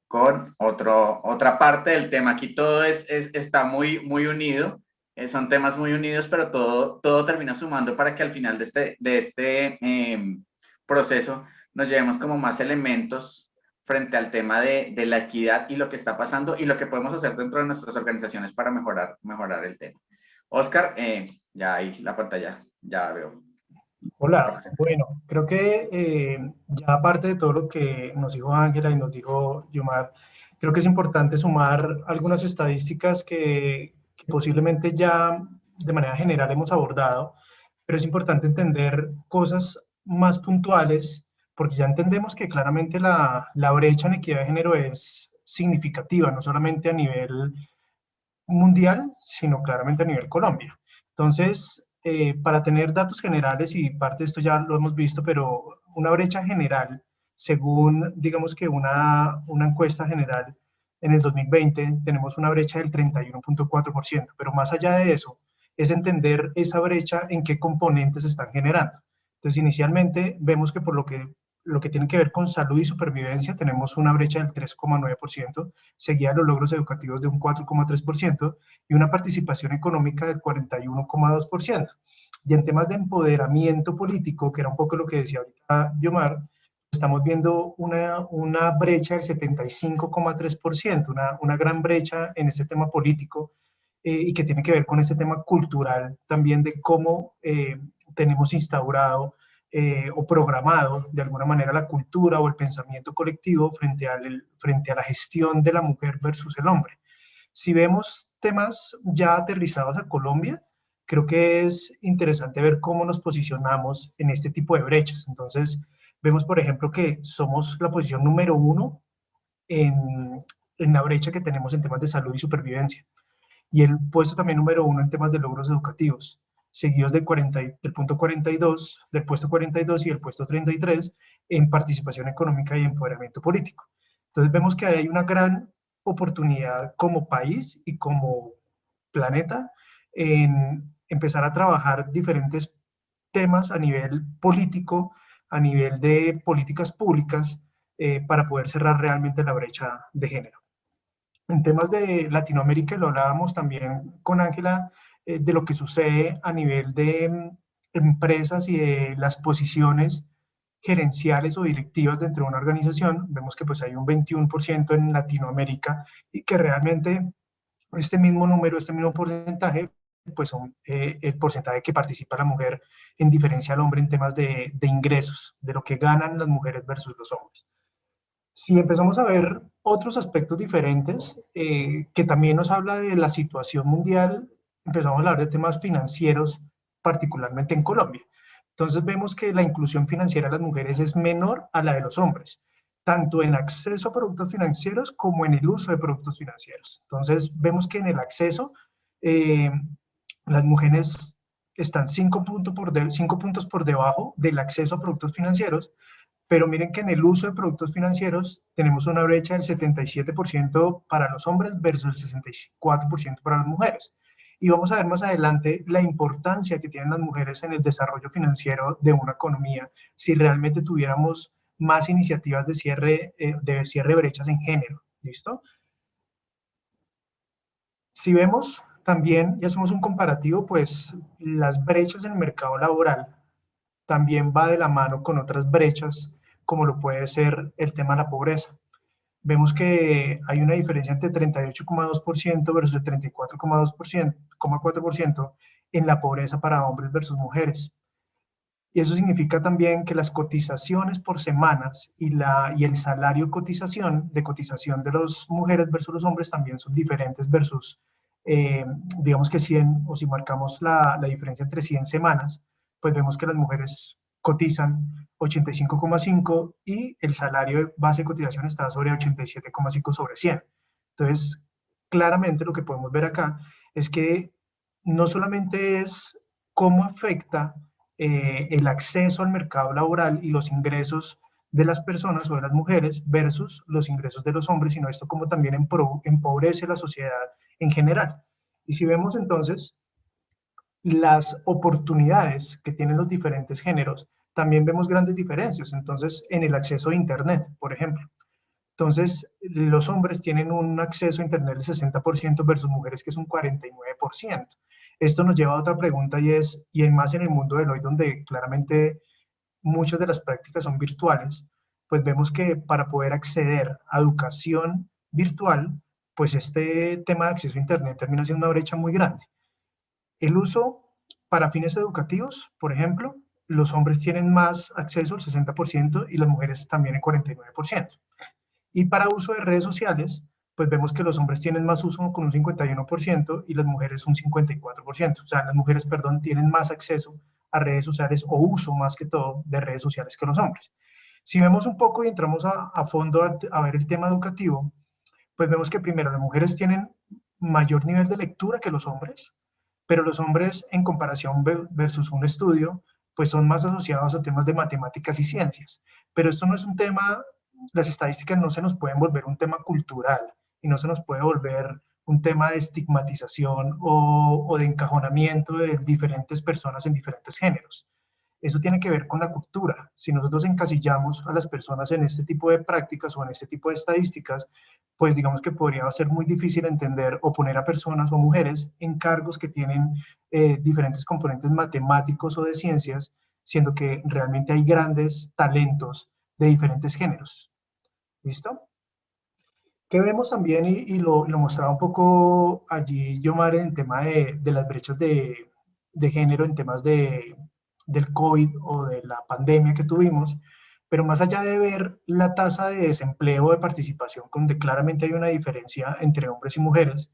con otra parte del tema. Aquí todo está muy unido, son temas muy unidos, pero todo termina sumando para que al final de este proceso nos llevemos como más elementos frente al tema de la equidad y lo que está pasando y lo que podemos hacer dentro de nuestras organizaciones para mejorar el tema. Oscar, ya ahí la pantalla, ya veo. Hola, bueno, creo que ya aparte de todo lo que nos dijo Ángela y nos dijo Yomar, creo que es importante sumar algunas estadísticas que posiblemente ya de manera general hemos abordado, pero es importante entender cosas más puntuales, porque ya entendemos que claramente la brecha en equidad de género es significativa, no solamente a nivel mundial, sino claramente a nivel Colombia. Entonces, para tener datos generales, y parte de esto ya lo hemos visto, pero una brecha general, según digamos que una encuesta general en el 2020, tenemos una brecha del 31.4%, pero más allá de eso, es entender esa brecha en qué componentes se están generando. Entonces, inicialmente vemos que por lo que tiene que ver con salud y supervivencia, tenemos una brecha del 3,9%, seguida de los logros educativos de un 4,3% y una participación económica del 41,2%. Y en temas de empoderamiento político, que era un poco lo que decía ahorita Yomar, estamos viendo una brecha del 75,3%, una gran brecha en este tema político y que tiene que ver con este tema cultural también de cómo tenemos instaurado o programado de alguna manera la cultura o el pensamiento colectivo frente a la gestión de la mujer versus el hombre. Si vemos temas ya aterrizados a Colombia, creo que es interesante ver cómo nos posicionamos en este tipo de brechas. Entonces, vemos, por ejemplo, que somos la posición número 1 en la brecha que tenemos en temas de salud y supervivencia. Y el puesto también número 1 en temas de logros educativos, seguidos del punto 42, del puesto 42 y el puesto 33 en participación económica y empoderamiento político. Entonces vemos que hay una gran oportunidad como país y como planeta en empezar a trabajar diferentes temas a nivel político, a nivel de políticas públicas, para poder cerrar realmente la brecha de género. En temas de Latinoamérica, lo hablábamos también con Ángela, de lo que sucede a nivel de empresas y de las posiciones gerenciales o directivas dentro de una organización. Vemos que pues hay un 21% en Latinoamérica y que realmente este mismo número, este mismo porcentaje, pues son el porcentaje que participa la mujer en diferencia al hombre en temas de ingresos, de lo que ganan las mujeres versus los hombres. Si empezamos a ver otros aspectos diferentes, que también nos habla de la situación mundial, empezamos a hablar de temas financieros, particularmente en Colombia. Entonces vemos que la inclusión financiera de las mujeres es menor a la de los hombres, tanto en acceso a productos financieros como en el uso de productos financieros. Entonces vemos que en el acceso, las mujeres están 5 puntos por debajo del acceso a productos financieros, pero miren que en el uso de productos financieros tenemos una brecha del 77% para los hombres versus el 64% para las mujeres. Y vamos a ver más adelante la importancia que tienen las mujeres en el desarrollo financiero de una economía, si realmente tuviéramos más iniciativas de cierre de brechas en género. ¿Listo? Si vemos también, y hacemos un comparativo, pues las brechas en el mercado laboral también va de la mano con otras brechas, como lo puede ser el tema de la pobreza. Vemos que hay una diferencia entre 38,2% versus el 34,4% en la pobreza para hombres versus mujeres. Y eso significa también que las cotizaciones por semanas y el salario de cotización de las mujeres versus los hombres también son diferentes versus, digamos que 100, o si marcamos la diferencia entre 100 semanas, pues vemos que las mujeres cotizan 85,5 y el salario de base de cotización está sobre 87,5 sobre 100. Entonces, claramente lo que podemos ver acá es que no solamente es cómo afecta el acceso al mercado laboral y los ingresos de las personas o de las mujeres versus los ingresos de los hombres, sino esto como también empobrece la sociedad en general. Y si vemos entonces las oportunidades que tienen los diferentes géneros, también vemos grandes diferencias. Entonces, en el acceso a Internet, por ejemplo. Entonces, los hombres tienen un acceso a Internet del 60% versus mujeres que es un 49%. Esto nos lleva a otra pregunta y es, y más en el mundo de hoy, donde claramente muchas de las prácticas son virtuales, pues vemos que para poder acceder a educación virtual, pues este tema de acceso a Internet termina siendo una brecha muy grande. El uso para fines educativos, por ejemplo, los hombres tienen más acceso, el 60%, y las mujeres también el 49%. Y para uso de redes sociales, pues vemos que los hombres tienen más uso con un 51% y las mujeres un 54%. O sea, las mujeres, perdón, tienen más acceso a redes sociales o uso más que todo de redes sociales que los hombres. Si vemos un poco y entramos a fondo a ver el tema educativo, pues vemos que primero las mujeres tienen mayor nivel de lectura que los hombres, pero los hombres en comparación versus un estudio, pues son más asociados a temas de matemáticas y ciencias. Pero esto no es un tema, las estadísticas no se nos pueden volver un tema cultural y no se nos puede volver un tema de estigmatización o de encajonamiento de diferentes personas en diferentes géneros. Eso tiene que ver con la cultura. Si nosotros encasillamos a las personas en este tipo de prácticas o en este tipo de estadísticas, pues digamos que podría ser muy difícil entender o poner a personas o mujeres en cargos que tienen diferentes componentes matemáticos o de ciencias, siendo que realmente hay grandes talentos de diferentes géneros. ¿Listo? ¿Qué vemos también? Y lo mostraba un poco allí Yomar en el tema de las brechas de género en temas del COVID o de la pandemia que tuvimos, pero más allá de ver la tasa de desempleo o de participación, donde claramente hay una diferencia entre hombres y mujeres,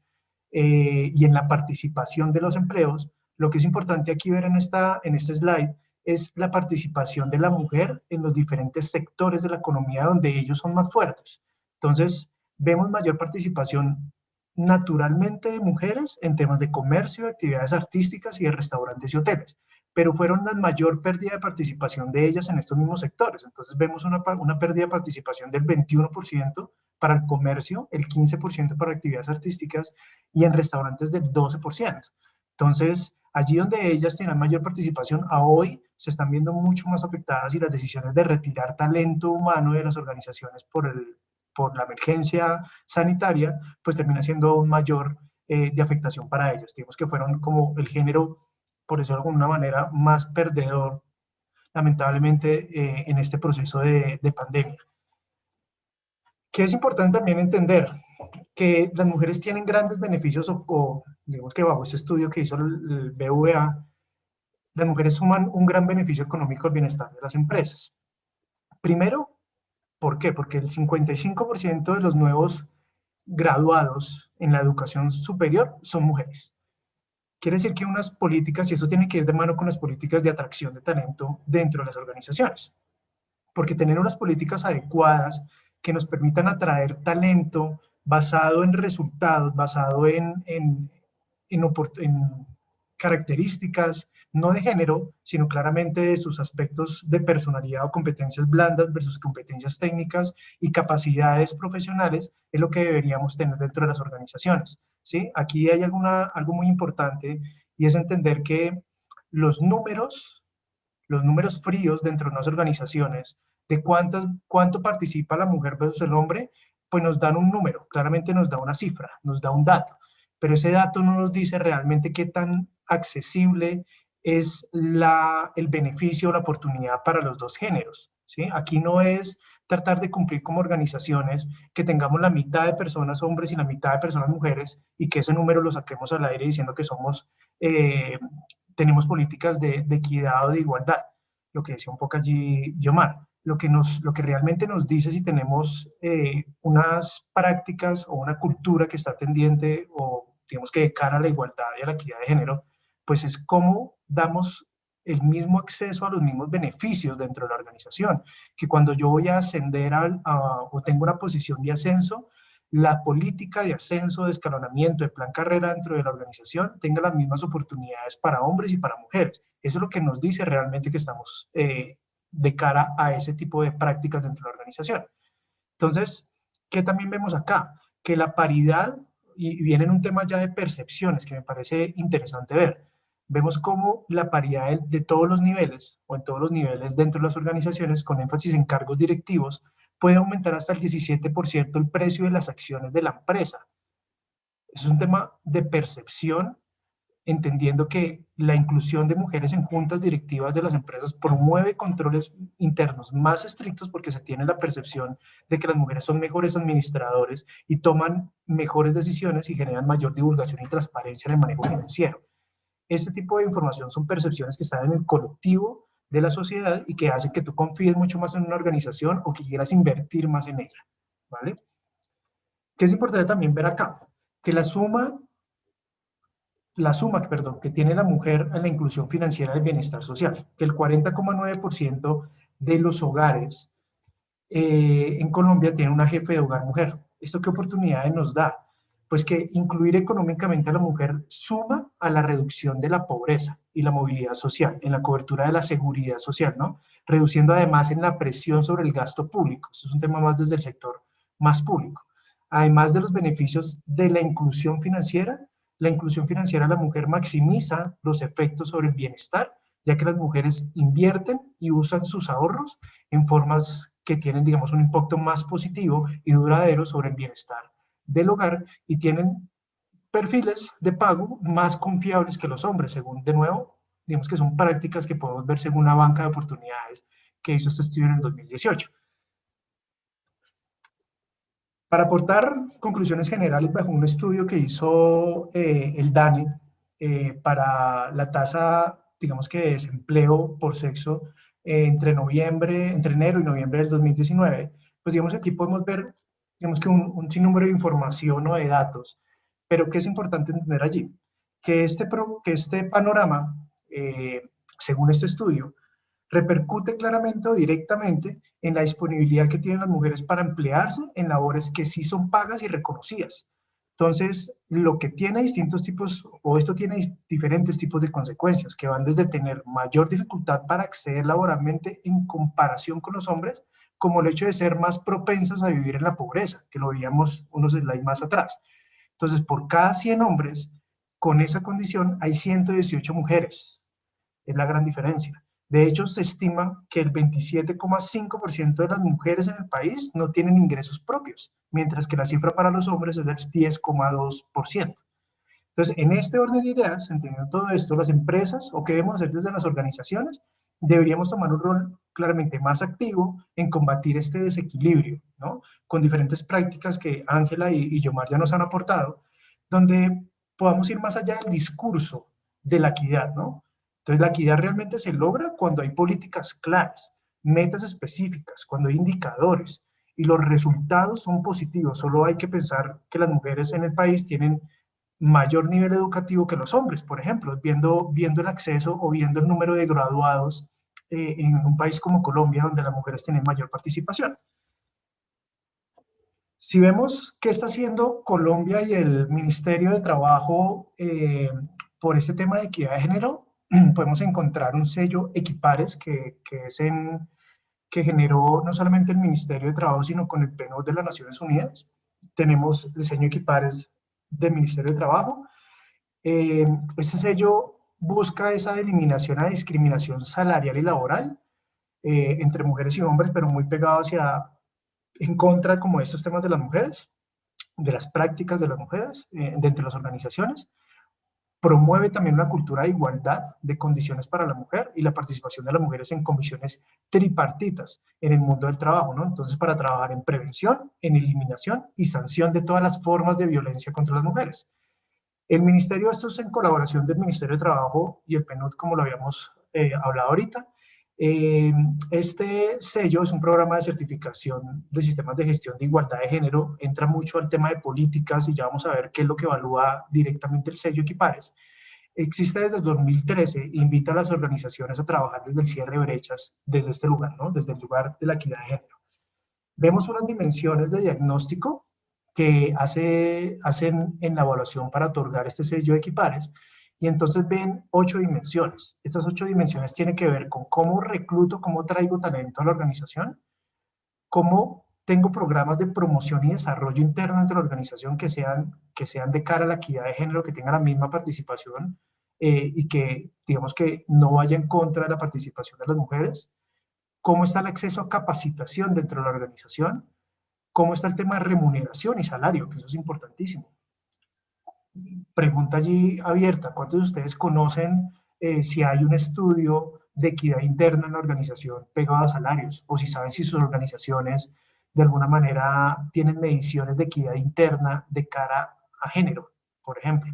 y en la participación de los empleos, lo que es importante aquí ver en este slide es la participación de la mujer en los diferentes sectores de la economía donde ellos son más fuertes. Entonces, vemos mayor participación naturalmente de mujeres en temas de comercio, actividades artísticas y de restaurantes y hoteles, pero fueron la mayor pérdida de participación de ellas en estos mismos sectores. Entonces vemos una pérdida de participación del 21% para el comercio, el 15% para actividades artísticas y en restaurantes del 12%. Entonces, allí donde ellas tienen mayor participación, a hoy se están viendo mucho más afectadas y las decisiones de retirar talento humano de las organizaciones por la emergencia sanitaria, pues termina siendo aún mayor de afectación para ellas. Digamos que fueron como el género, por decirlo de alguna manera, más perdedor, lamentablemente, en este proceso de pandemia. Que es importante también entender que las mujeres tienen grandes beneficios o digamos que bajo este estudio que hizo el BVA, las mujeres suman un gran beneficio económico al bienestar de las empresas. Primero, ¿por qué? Porque el 55% de los nuevos graduados en la educación superior son mujeres. Quiere decir que unas políticas, y eso tiene que ir de mano con las políticas de atracción de talento dentro de las organizaciones, porque tener unas políticas adecuadas que nos permitan atraer talento basado en resultados, basado en características, no de género, sino claramente de sus aspectos de personalidad o competencias blandas versus competencias técnicas y capacidades profesionales, es lo que deberíamos tener dentro de las organizaciones, ¿sí? Aquí hay algo muy importante, y es entender que los números fríos dentro de unas organizaciones, de cuánto participa la mujer versus el hombre, pues nos dan un número, claramente nos da una cifra, nos da un dato, pero ese dato no nos dice realmente qué tan accesible es el beneficio o la oportunidad para los dos géneros, ¿sí? Aquí no es tratar de cumplir como organizaciones que tengamos la mitad de personas hombres y la mitad de personas mujeres y que ese número lo saquemos al aire diciendo que tenemos políticas de equidad o de igualdad, lo que decía un poco allí Yomar. Lo que realmente nos dice si tenemos unas prácticas o una cultura que está tendiente o digamos que de cara a la igualdad y a la equidad de género, pues es cómo damos el mismo acceso a los mismos beneficios dentro de la organización, que cuando yo voy a ascender o tengo una posición de ascenso, la política de ascenso, de escalonamiento, de plan carrera dentro de la organización tenga las mismas oportunidades para hombres y para mujeres. Eso es lo que nos dice realmente que estamos de cara a ese tipo de prácticas dentro de la organización. Entonces, ¿qué también vemos acá? Que la paridad, y viene en un tema ya de percepciones que me parece interesante ver, vemos cómo la paridad de todos los niveles, o en todos los niveles dentro de las organizaciones, con énfasis en cargos directivos, puede aumentar hasta el 17% el precio de las acciones de la empresa. Es un tema de percepción, entendiendo que la inclusión de mujeres en juntas directivas de las empresas promueve controles internos más estrictos porque se tiene la percepción de que las mujeres son mejores administradores y toman mejores decisiones y generan mayor divulgación y transparencia en el manejo financiero. Este tipo de información son percepciones que están en el colectivo de la sociedad y que hacen que tú confíes mucho más en una organización o que quieras invertir más en ella, ¿vale? ¿Qué es importante también ver acá? Que la suma, perdón, que tiene la mujer en la inclusión financiera del bienestar social, que el 40,9% de los hogares en Colombia tiene una jefe de hogar mujer. ¿Esto qué oportunidades nos da? Pues que incluir económicamente a la mujer suma a la reducción de la pobreza y la movilidad social, en la cobertura de la seguridad social, ¿no? Reduciendo además en la presión sobre el gasto público. Esto es un tema más desde el sector más público. Además de los beneficios de la inclusión financiera de la mujer maximiza los efectos sobre el bienestar, ya que las mujeres invierten y usan sus ahorros en formas que tienen, digamos, un impacto más positivo y duradero sobre el bienestar del hogar y tienen perfiles de pago más confiables que los hombres, según, de nuevo, digamos que son prácticas que podemos ver según la banca de oportunidades que hizo este estudio en el 2018. Para aportar conclusiones generales bajo un estudio que hizo el DANE para la tasa, digamos que de desempleo por sexo entre enero y noviembre del 2019, pues digamos que aquí podemos ver, digamos que un sinnúmero de información o de datos, pero ¿qué es importante entender allí? Que este panorama, según este estudio, repercute claramente o directamente en la disponibilidad que tienen las mujeres para emplearse en labores que sí son pagas y reconocidas. Entonces, lo que tiene distintos tipos, o esto tiene diferentes tipos de consecuencias, que van desde tener mayor dificultad para acceder laboralmente en comparación con los hombres, como el hecho de ser más propensas a vivir en la pobreza, que lo veíamos unos slides más atrás. Entonces, por cada 100 hombres con esa condición, hay 118 mujeres. Es la gran diferencia. De hecho, se estima que el 27,5% de las mujeres en el país no tienen ingresos propios, mientras que la cifra para los hombres es del 10,2%. Entonces, en este orden de ideas, entendiendo todo esto, las empresas, o qué debemos hacer desde las organizaciones, deberíamos tomar un rol claramente más activo en combatir este desequilibrio, ¿no? Con diferentes prácticas que Ángela y Yomar ya nos han aportado, donde podamos ir más allá del discurso de la equidad, ¿no? Entonces, la equidad realmente se logra cuando hay políticas claras, metas específicas, cuando hay indicadores y los resultados son positivos. Solo hay que pensar que las mujeres en el país tienen mayor nivel educativo que los hombres, por ejemplo, viendo el acceso o viendo el número de graduados en un país como Colombia, donde las mujeres tienen mayor participación. Si vemos qué está haciendo Colombia y el Ministerio de Trabajo por este tema de equidad de género, podemos encontrar un sello Equipares que generó no solamente el Ministerio de Trabajo, sino con el PNUD de las Naciones Unidas. Tenemos el sello Equipares del Ministerio de Trabajo. Este sello busca esa eliminación a discriminación salarial y laboral entre mujeres y hombres, pero muy pegado en contra como de estos temas de las mujeres, de las prácticas de las mujeres dentro de las organizaciones. Promueve también una cultura de igualdad de condiciones para la mujer y la participación de las mujeres en comisiones tripartitas en el mundo del trabajo, ¿no? Entonces, para trabajar en prevención, en eliminación y sanción de todas las formas de violencia contra las mujeres. El ministerio, esto es en colaboración del Ministerio de Trabajo y el PNUD, como lo habíamos hablado ahorita. Este sello es un programa de certificación de sistemas de gestión de igualdad de género, entra mucho al tema de políticas y ya vamos a ver qué es lo que evalúa directamente el sello Equipares. Existe desde el 2013, invita a las organizaciones a trabajar desde el cierre de brechas, desde este lugar, ¿no? Desde el lugar de la equidad de género. Vemos unas dimensiones de diagnóstico que hacen en la evaluación para otorgar este sello de Equipares, y entonces ven 8 dimensiones. Estas 8 dimensiones tienen que ver con cómo recluto, cómo traigo talento a la organización, cómo tengo programas de promoción y desarrollo interno entre la organización que sean de cara a la equidad de género, que tengan la misma participación y que, digamos, que no vaya en contra de la participación de las mujeres, cómo está el acceso a capacitación dentro de la organización, cómo está el tema de remuneración y salario, que eso es importantísimo. Pregunta allí abierta, ¿cuántos de ustedes conocen si hay un estudio de equidad interna en la organización pegado a salarios? O si saben si sus organizaciones de alguna manera tienen mediciones de equidad interna de cara a género, por ejemplo.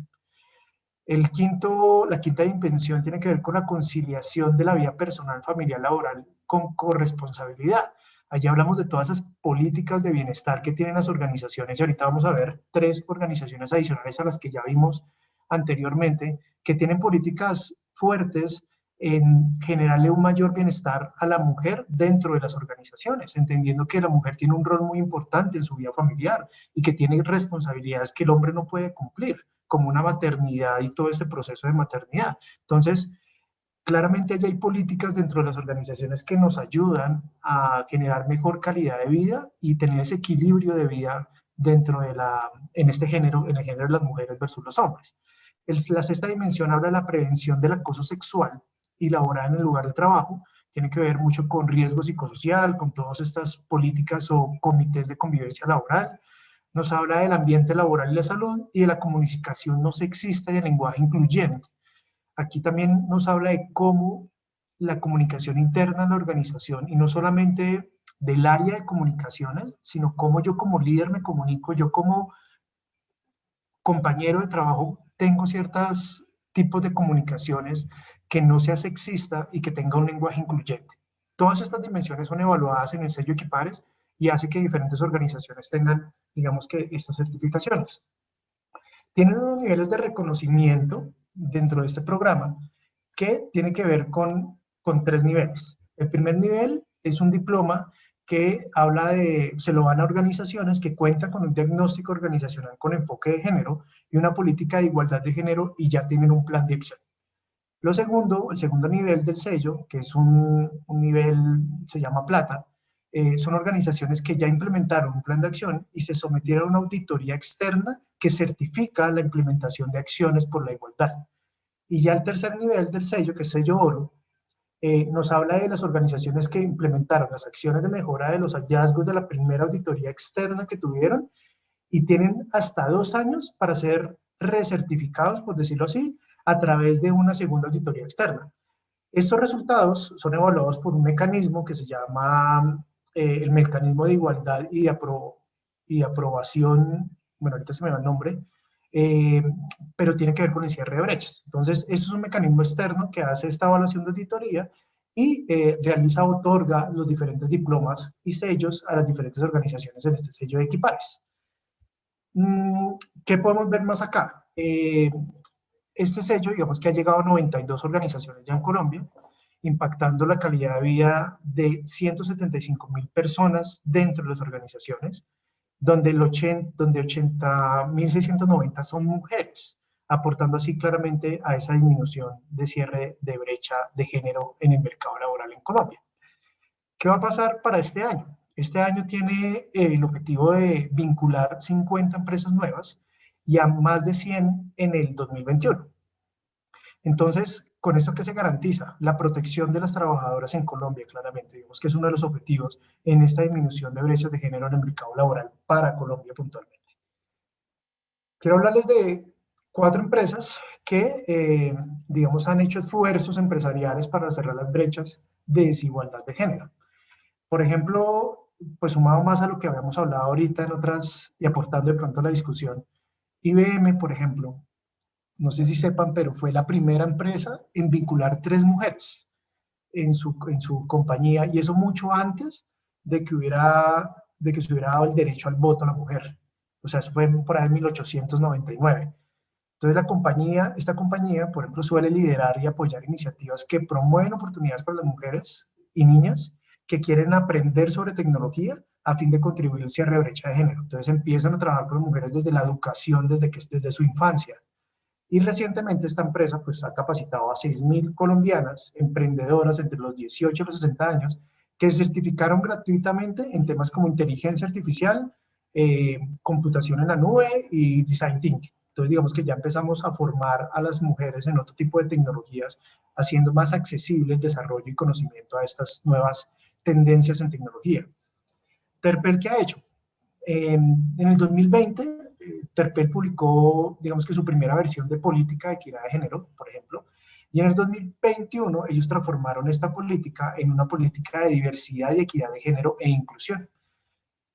La quinta dimensión tiene que ver con la conciliación de la vida personal, familiar, laboral con corresponsabilidad. Allí hablamos de todas esas políticas de bienestar que tienen las organizaciones y ahorita vamos a ver 3 organizaciones adicionales a las que ya vimos anteriormente que tienen políticas fuertes en generarle un mayor bienestar a la mujer dentro de las organizaciones, entendiendo que la mujer tiene un rol muy importante en su vida familiar y que tiene responsabilidades que el hombre no puede cumplir, como una maternidad y todo este proceso de maternidad. Entonces, claramente allí hay políticas dentro de las organizaciones que nos ayudan a generar mejor calidad de vida y tener ese equilibrio de vida dentro en este género, en el género de las mujeres versus los hombres. La sexta dimensión habla de la prevención del acoso sexual y laboral en el lugar de trabajo. Tiene que ver mucho con riesgo psicosocial, con todas estas políticas o comités de convivencia laboral. Nos habla del ambiente laboral y la salud y de la comunicación no sexista y el lenguaje incluyente. Aquí también nos habla de cómo la comunicación interna en la organización, y no solamente del área de comunicaciones, sino cómo yo como líder me comunico, yo como compañero de trabajo tengo ciertos tipos de comunicaciones que no sea sexista y que tenga un lenguaje incluyente. Todas estas dimensiones son evaluadas en el sello Equipares y hace que diferentes organizaciones tengan, digamos, que estas certificaciones. Tienen unos niveles de reconocimiento dentro de este programa que tiene que ver con 3 niveles. El primer nivel es un diploma que se lo dan a organizaciones que cuentan con un diagnóstico organizacional con enfoque de género y una política de igualdad de género y ya tienen un plan de acción. El segundo nivel del sello, que es un nivel, se llama plata, son organizaciones que ya implementaron un plan de acción y se sometieron a una auditoría externa que certifica la implementación de acciones por la igualdad. Y ya el tercer nivel del sello, que es sello oro, nos habla de las organizaciones que implementaron las acciones de mejora de los hallazgos de la primera auditoría externa que tuvieron y tienen hasta 2 años para ser recertificados, por decirlo así, a través de una segunda auditoría externa. Estos resultados son evaluados por un mecanismo que se llama el mecanismo de igualdad y aprobación, bueno, ahorita se me va el nombre, pero tiene que ver con el cierre de brechas. Entonces, eso es un mecanismo externo que hace esta evaluación de auditoría y otorga los diferentes diplomas y sellos a las diferentes organizaciones en este sello de Equipares. ¿Qué podemos ver más acá? Este sello, digamos que ha llegado a 92 organizaciones ya en Colombia, impactando la calidad de vida de 175.000 personas dentro de las organizaciones, donde 80.690 son mujeres, aportando así claramente a esa disminución de cierre de brecha de género en el mercado laboral en Colombia. ¿Qué va a pasar para este año? Este año tiene el objetivo de vincular 50 empresas nuevas y a más de 100 en el 2021. Entonces, ¿con esto qué se garantiza? La protección de las trabajadoras en Colombia, claramente. Digamos que es uno de los objetivos en esta disminución de brechas de género en el mercado laboral para Colombia puntualmente. Quiero hablarles de 4 empresas que, digamos, han hecho esfuerzos empresariales para cerrar las brechas de desigualdad de género. Por ejemplo, pues sumado más a lo que habíamos hablado ahorita en otras y aportando de pronto a la discusión, IBM, por ejemplo, no sé si sepan, pero fue la primera empresa en vincular 3 mujeres en su compañía, y eso mucho antes de que se hubiera dado el derecho al voto a la mujer. O sea, eso fue por ahí en 1899. Entonces esta compañía, por ejemplo, suele liderar y apoyar iniciativas que promueven oportunidades para las mujeres y niñas que quieren aprender sobre tecnología a fin de contribuir al cierre de brecha de género. Entonces empiezan a trabajar con las mujeres desde la educación, desde su infancia. Y recientemente esta empresa pues, ha capacitado a 6.000 colombianas, emprendedoras entre los 18 y los 60 años, que se certificaron gratuitamente en temas como inteligencia artificial, computación en la nube y design thinking. Entonces, digamos que ya empezamos a formar a las mujeres en otro tipo de tecnologías, haciendo más accesible el desarrollo y conocimiento a estas nuevas tendencias en tecnología. Terpel, ¿qué ha hecho? En el 2020, Terpel publicó, digamos que su primera versión de política de equidad de género, por ejemplo, y en el 2021 ellos transformaron esta política en una política de diversidad y equidad de género e inclusión.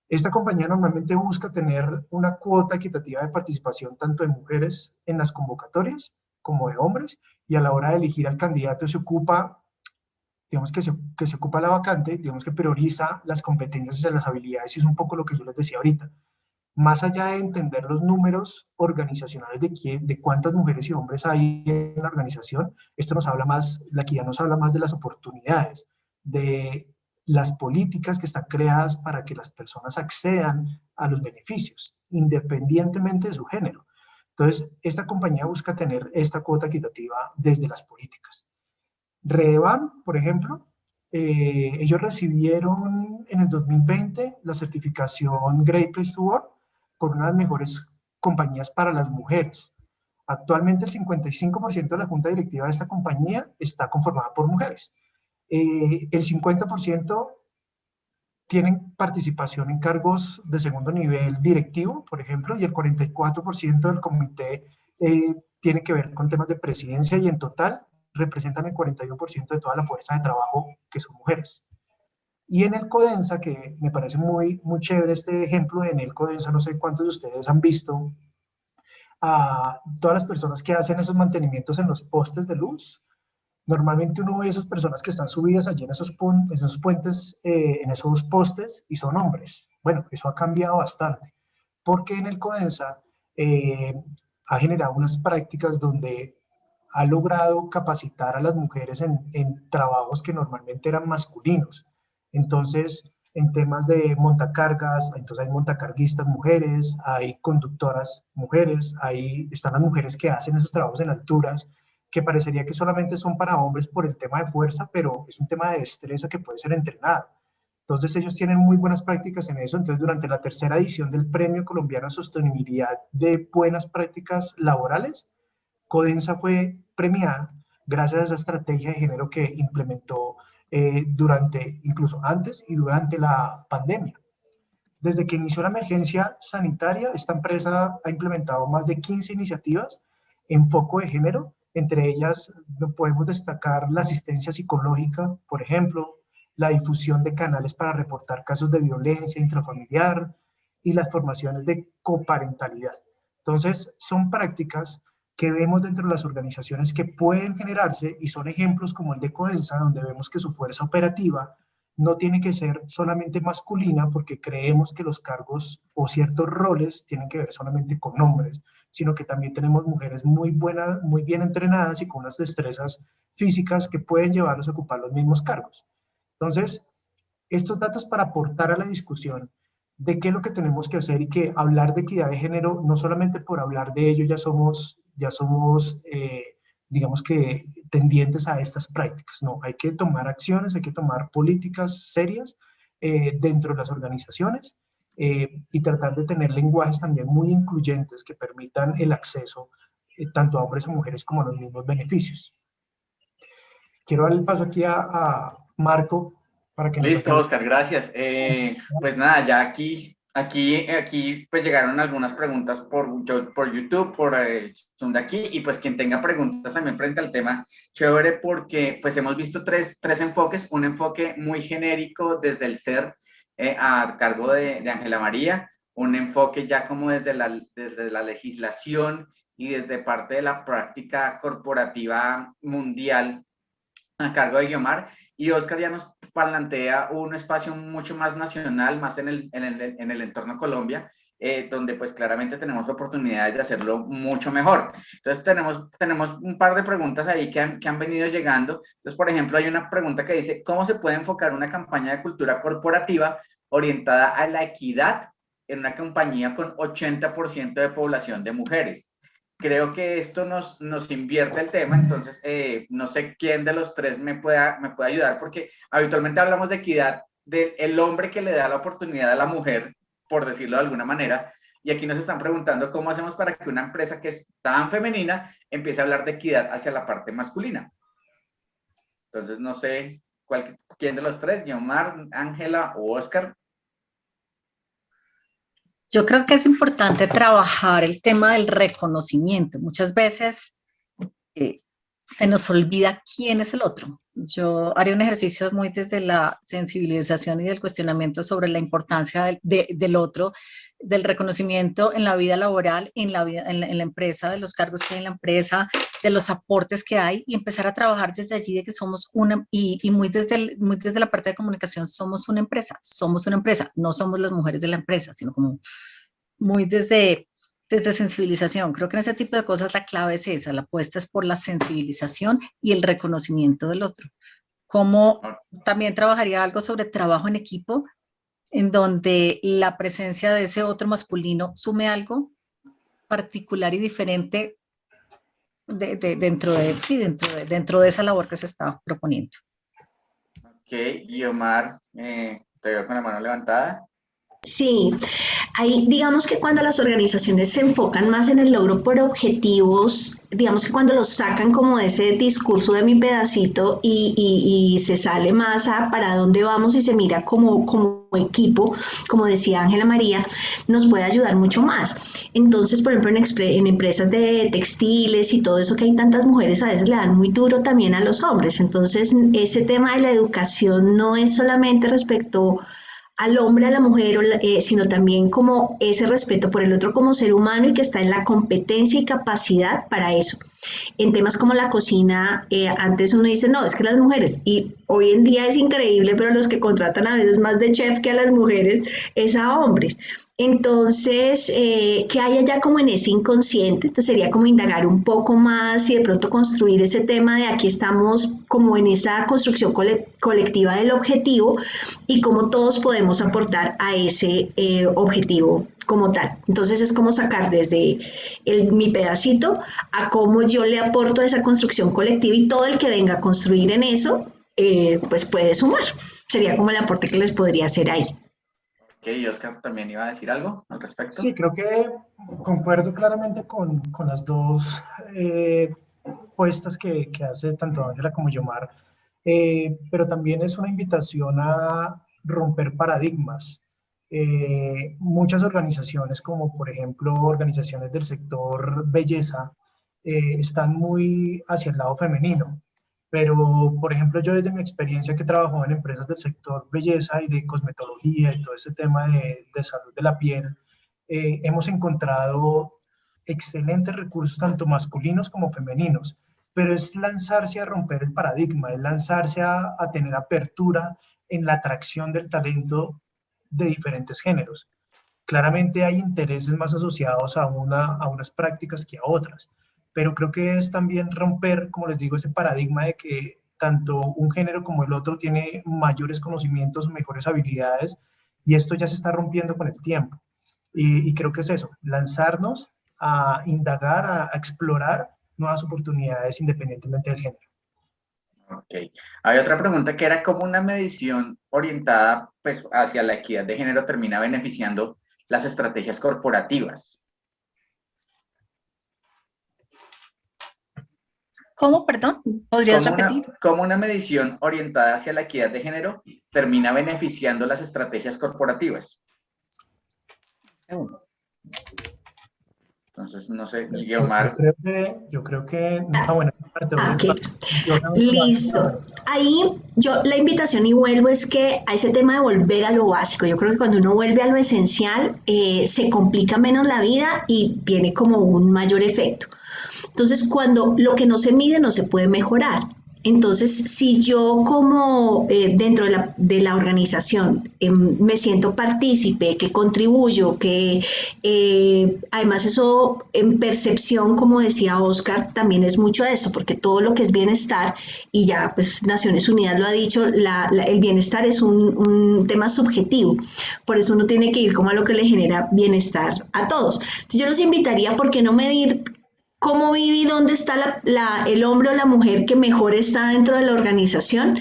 Esta compañía normalmente busca tener una cuota equitativa de participación tanto de mujeres en las convocatorias como de hombres, y a la hora de elegir al candidato se ocupa, digamos que se ocupa la vacante, digamos que prioriza las competencias y las habilidades, y es un poco lo que yo les decía ahorita. Más allá de entender los números organizacionales de cuántas mujeres y hombres hay en la organización, esto nos habla más, la equidad nos habla más de las oportunidades, de las políticas que están creadas para que las personas accedan a los beneficios, independientemente de su género. Entonces, esta compañía busca tener esta cuota equitativa desde las políticas. Redevan, por ejemplo, ellos recibieron en el 2020 la certificación Great Place to Work por una de las mejores compañías para las mujeres. Actualmente el 55% de la junta directiva de esta compañía está conformada por mujeres. El 50% tienen participación en cargos de segundo nivel directivo, por ejemplo, y el 44% del comité tiene que ver con temas de presidencia, y en total representan el 41% de toda la fuerza de trabajo que son mujeres. Y en el Codensa, que me parece muy, muy chévere este ejemplo, en el Codensa, no sé cuántos de ustedes han visto a todas las personas que hacen esos mantenimientos en los postes de luz. Normalmente uno ve esas personas que están subidas allí en esos puentes, en esos postes, y son hombres. Bueno, eso ha cambiado bastante, porque en el Codensa ha generado unas prácticas donde ha logrado capacitar a las mujeres en trabajos que normalmente eran masculinos. Entonces, en temas de montacargas, entonces hay montacarguistas mujeres, hay conductoras mujeres, ahí están las mujeres que hacen esos trabajos en alturas, que parecería que solamente son para hombres por el tema de fuerza, pero es un tema de destreza que puede ser entrenado. Entonces ellos tienen muy buenas prácticas en eso. Entonces durante la tercera edición del Premio Colombiano de Sostenibilidad de Buenas Prácticas Laborales, Codensa fue premiada gracias a esa estrategia de género que implementó incluso antes y durante la pandemia. Desde que inició la emergencia sanitaria, esta empresa ha implementado más de 15 iniciativas en foco de género. Entre ellas podemos destacar la asistencia psicológica, por ejemplo, la difusión de canales para reportar casos de violencia intrafamiliar y las formaciones de coparentalidad. Entonces, son prácticas que vemos dentro de las organizaciones que pueden generarse, y son ejemplos como el de Codensa, donde vemos que su fuerza operativa no tiene que ser solamente masculina, porque creemos que los cargos o ciertos roles tienen que ver solamente con hombres, sino que también tenemos mujeres muy buenas, muy bien entrenadas y con unas destrezas físicas que pueden llevarlos a ocupar los mismos cargos. Entonces, estos datos para aportar a la discusión de qué es lo que tenemos que hacer, y que hablar de equidad de género, no solamente por hablar de ello ya somos, ya somos, digamos que, tendientes a estas prácticas. No, hay que tomar acciones, hay que tomar políticas serias dentro de las organizaciones y tratar de tener lenguajes también muy incluyentes que permitan el acceso tanto a hombres o mujeres como a los mismos beneficios. Quiero dar el paso aquí a Marco para que nos Listo, aporte. Oscar, gracias. Pues nada, ya aquí pues llegaron algunas preguntas por YouTube, por Zoom de aquí, y pues quien tenga preguntas también frente al tema, chévere, porque pues hemos visto tres enfoques, un enfoque muy genérico desde el ser a cargo de Ángela María, un enfoque ya como desde la legislación y desde parte de la práctica corporativa mundial a cargo de Guiomar, y Oscar ya nos plantea un espacio mucho más nacional, más en el entorno Colombia, donde pues claramente tenemos oportunidades de hacerlo mucho mejor. Entonces tenemos un par de preguntas ahí que han venido llegando. Entonces, por ejemplo, hay una pregunta que dice, ¿cómo se puede enfocar una campaña de cultura corporativa orientada a la equidad en una compañía con 80% de población de mujeres? Creo que esto nos invierte el tema, entonces no sé quién de los tres me puede ayudar, porque habitualmente hablamos de equidad del hombre que le da la oportunidad a la mujer, por decirlo de alguna manera, y aquí nos están preguntando cómo hacemos para que una empresa que es tan femenina empiece a hablar de equidad hacia la parte masculina. Entonces no sé quién de los tres, Guiomar, Ángela o Oscar. Yo creo que es importante trabajar el tema del reconocimiento. Muchas veces se nos olvida quién es el otro. Yo haré un ejercicio muy desde la sensibilización y del cuestionamiento sobre la importancia del otro, del reconocimiento en la vida laboral, en la empresa, de los cargos que hay en la empresa, de los aportes que hay, y empezar a trabajar desde allí de que somos una, y muy desde la parte de comunicación, somos una empresa, no somos las mujeres de la empresa, sino como muy desde sensibilización. Creo que en ese tipo de cosas la clave es esa, la apuesta es por la sensibilización y el reconocimiento del otro. Como también trabajaría algo sobre trabajo en equipo, en donde la presencia de ese otro masculino sume algo particular y diferente dentro de esa labor que se está proponiendo. Ok, Guiomar, te veo con la mano levantada. Sí, ahí digamos que cuando las organizaciones se enfocan más en el logro por objetivos, digamos que cuando los sacan como de ese discurso de mi pedacito y se sale más a para dónde vamos y se mira como equipo, como decía Ángela María, nos puede ayudar mucho más. Entonces, por ejemplo, en empresas de textiles y todo eso que hay tantas mujeres, a veces le dan muy duro también a los hombres. Entonces, ese tema de la educación no es solamente respecto al hombre, a la mujer, sino también como ese respeto por el otro como ser humano y que está en la competencia y capacidad para eso. En temas como la cocina, antes uno dice, no, es que las mujeres, y hoy en día es increíble, pero los que contratan a veces más de chef que a las mujeres es a hombres. Entonces, ¿qué hay allá como en ese inconsciente? Entonces sería como indagar un poco más y de pronto construir ese tema de aquí estamos como en esa construcción colectiva del objetivo y cómo todos podemos aportar a ese objetivo como tal. Entonces es como sacar desde mi pedacito a cómo yo le aporto a esa construcción colectiva y todo el que venga a construir en eso, pues puede sumar. Sería como el aporte que les podría hacer ahí. Ok, Oscar también iba a decir algo al respecto. Sí, creo que concuerdo claramente con las dos puestas que hace tanto Ángela como Yomar, pero también es una invitación a romper paradigmas. Muchas organizaciones, como por ejemplo organizaciones del sector belleza, están muy hacia el lado femenino. Pero, por ejemplo, yo desde mi experiencia que trabajo en empresas del sector belleza y de cosmetología y todo ese tema de salud de la piel, hemos encontrado excelentes recursos, tanto masculinos como femeninos, pero es lanzarse a romper el paradigma, es lanzarse a tener apertura en la atracción del talento de diferentes géneros. Claramente hay intereses más asociados a unas prácticas que a otras, pero creo que es también romper, como les digo, ese paradigma de que tanto un género como el otro tiene mayores conocimientos, mejores habilidades, y esto ya se está rompiendo con el tiempo. Y creo que es eso, lanzarnos a indagar, a explorar nuevas oportunidades independientemente del género. Ok. Hay otra pregunta que era cómo una medición orientada pues, hacia la equidad de género termina beneficiando las estrategias corporativas. ¿Cómo, perdón? ¿Podrías repetir? ¿Cómo una medición orientada hacia la equidad de género termina beneficiando las estrategias corporativas? Entonces, no sé, Guiomar. Yo creo que no, bueno, Okay. Listo. Ahí la invitación y vuelvo es que a ese tema de volver a lo básico, yo creo que cuando uno vuelve a lo esencial, se complica menos la vida y tiene como un mayor efecto. Entonces, cuando lo que no se mide no se puede mejorar. Entonces, si yo como dentro de la organización me siento partícipe, que contribuyo, que además eso en percepción, como decía Oscar, también es mucho de eso, porque todo lo que es bienestar, y ya pues Naciones Unidas lo ha dicho, el bienestar es un tema subjetivo, por eso uno tiene que ir como a lo que le genera bienestar a todos. Entonces, yo los invitaría, ¿por qué no medir cómo vive y dónde está el hombre o la mujer que mejor está dentro de la organización?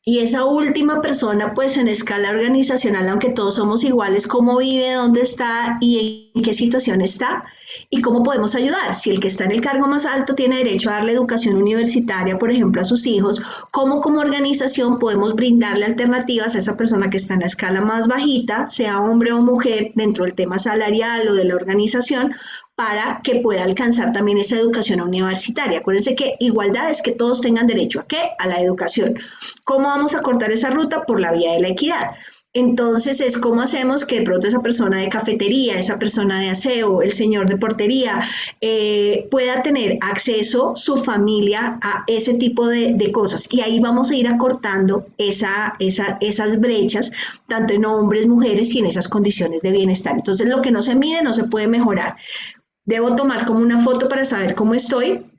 Y esa última persona, pues en escala organizacional, aunque todos somos iguales, cómo vive, dónde está y en qué situación está y cómo podemos ayudar. Si el que está en el cargo más alto tiene derecho a darle educación universitaria, por ejemplo, a sus hijos, cómo como organización podemos brindarle alternativas a esa persona que está en la escala más bajita, sea hombre o mujer, dentro del tema salarial o de la organización, para que pueda alcanzar también esa educación universitaria. Acuérdense que igualdad es que todos tengan derecho ¿a qué? A la educación. ¿Cómo vamos a cortar esa ruta? Por la vía de la equidad. Entonces es cómo hacemos que de pronto esa persona de cafetería, esa persona de aseo, el señor de portería, pueda tener acceso su familia a ese tipo de cosas. Y ahí vamos a ir acortando esas brechas, tanto en hombres, mujeres y en esas condiciones de bienestar. Entonces lo que no se mide no se puede mejorar. Debo tomar como una foto para saber cómo estoy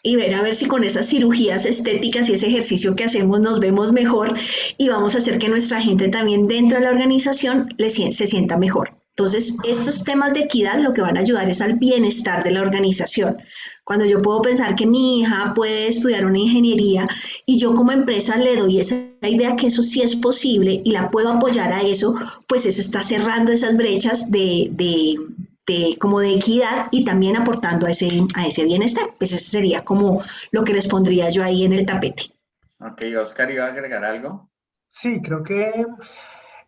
y ver a ver si con esas cirugías estéticas y ese ejercicio que hacemos nos vemos mejor y vamos a hacer que nuestra gente también dentro de la organización se sienta mejor. Entonces, estos temas de equidad lo que van a ayudar es al bienestar de la organización. Cuando yo puedo pensar que mi hija puede estudiar una ingeniería y yo como empresa le doy esa idea que eso sí es posible y la puedo apoyar a eso, pues eso está cerrando esas brechas como de equidad y también aportando a ese bienestar. Pues eso sería como lo que les pondría yo ahí en el tapete. Ok, Oscar, ¿iba a agregar algo? Sí, creo que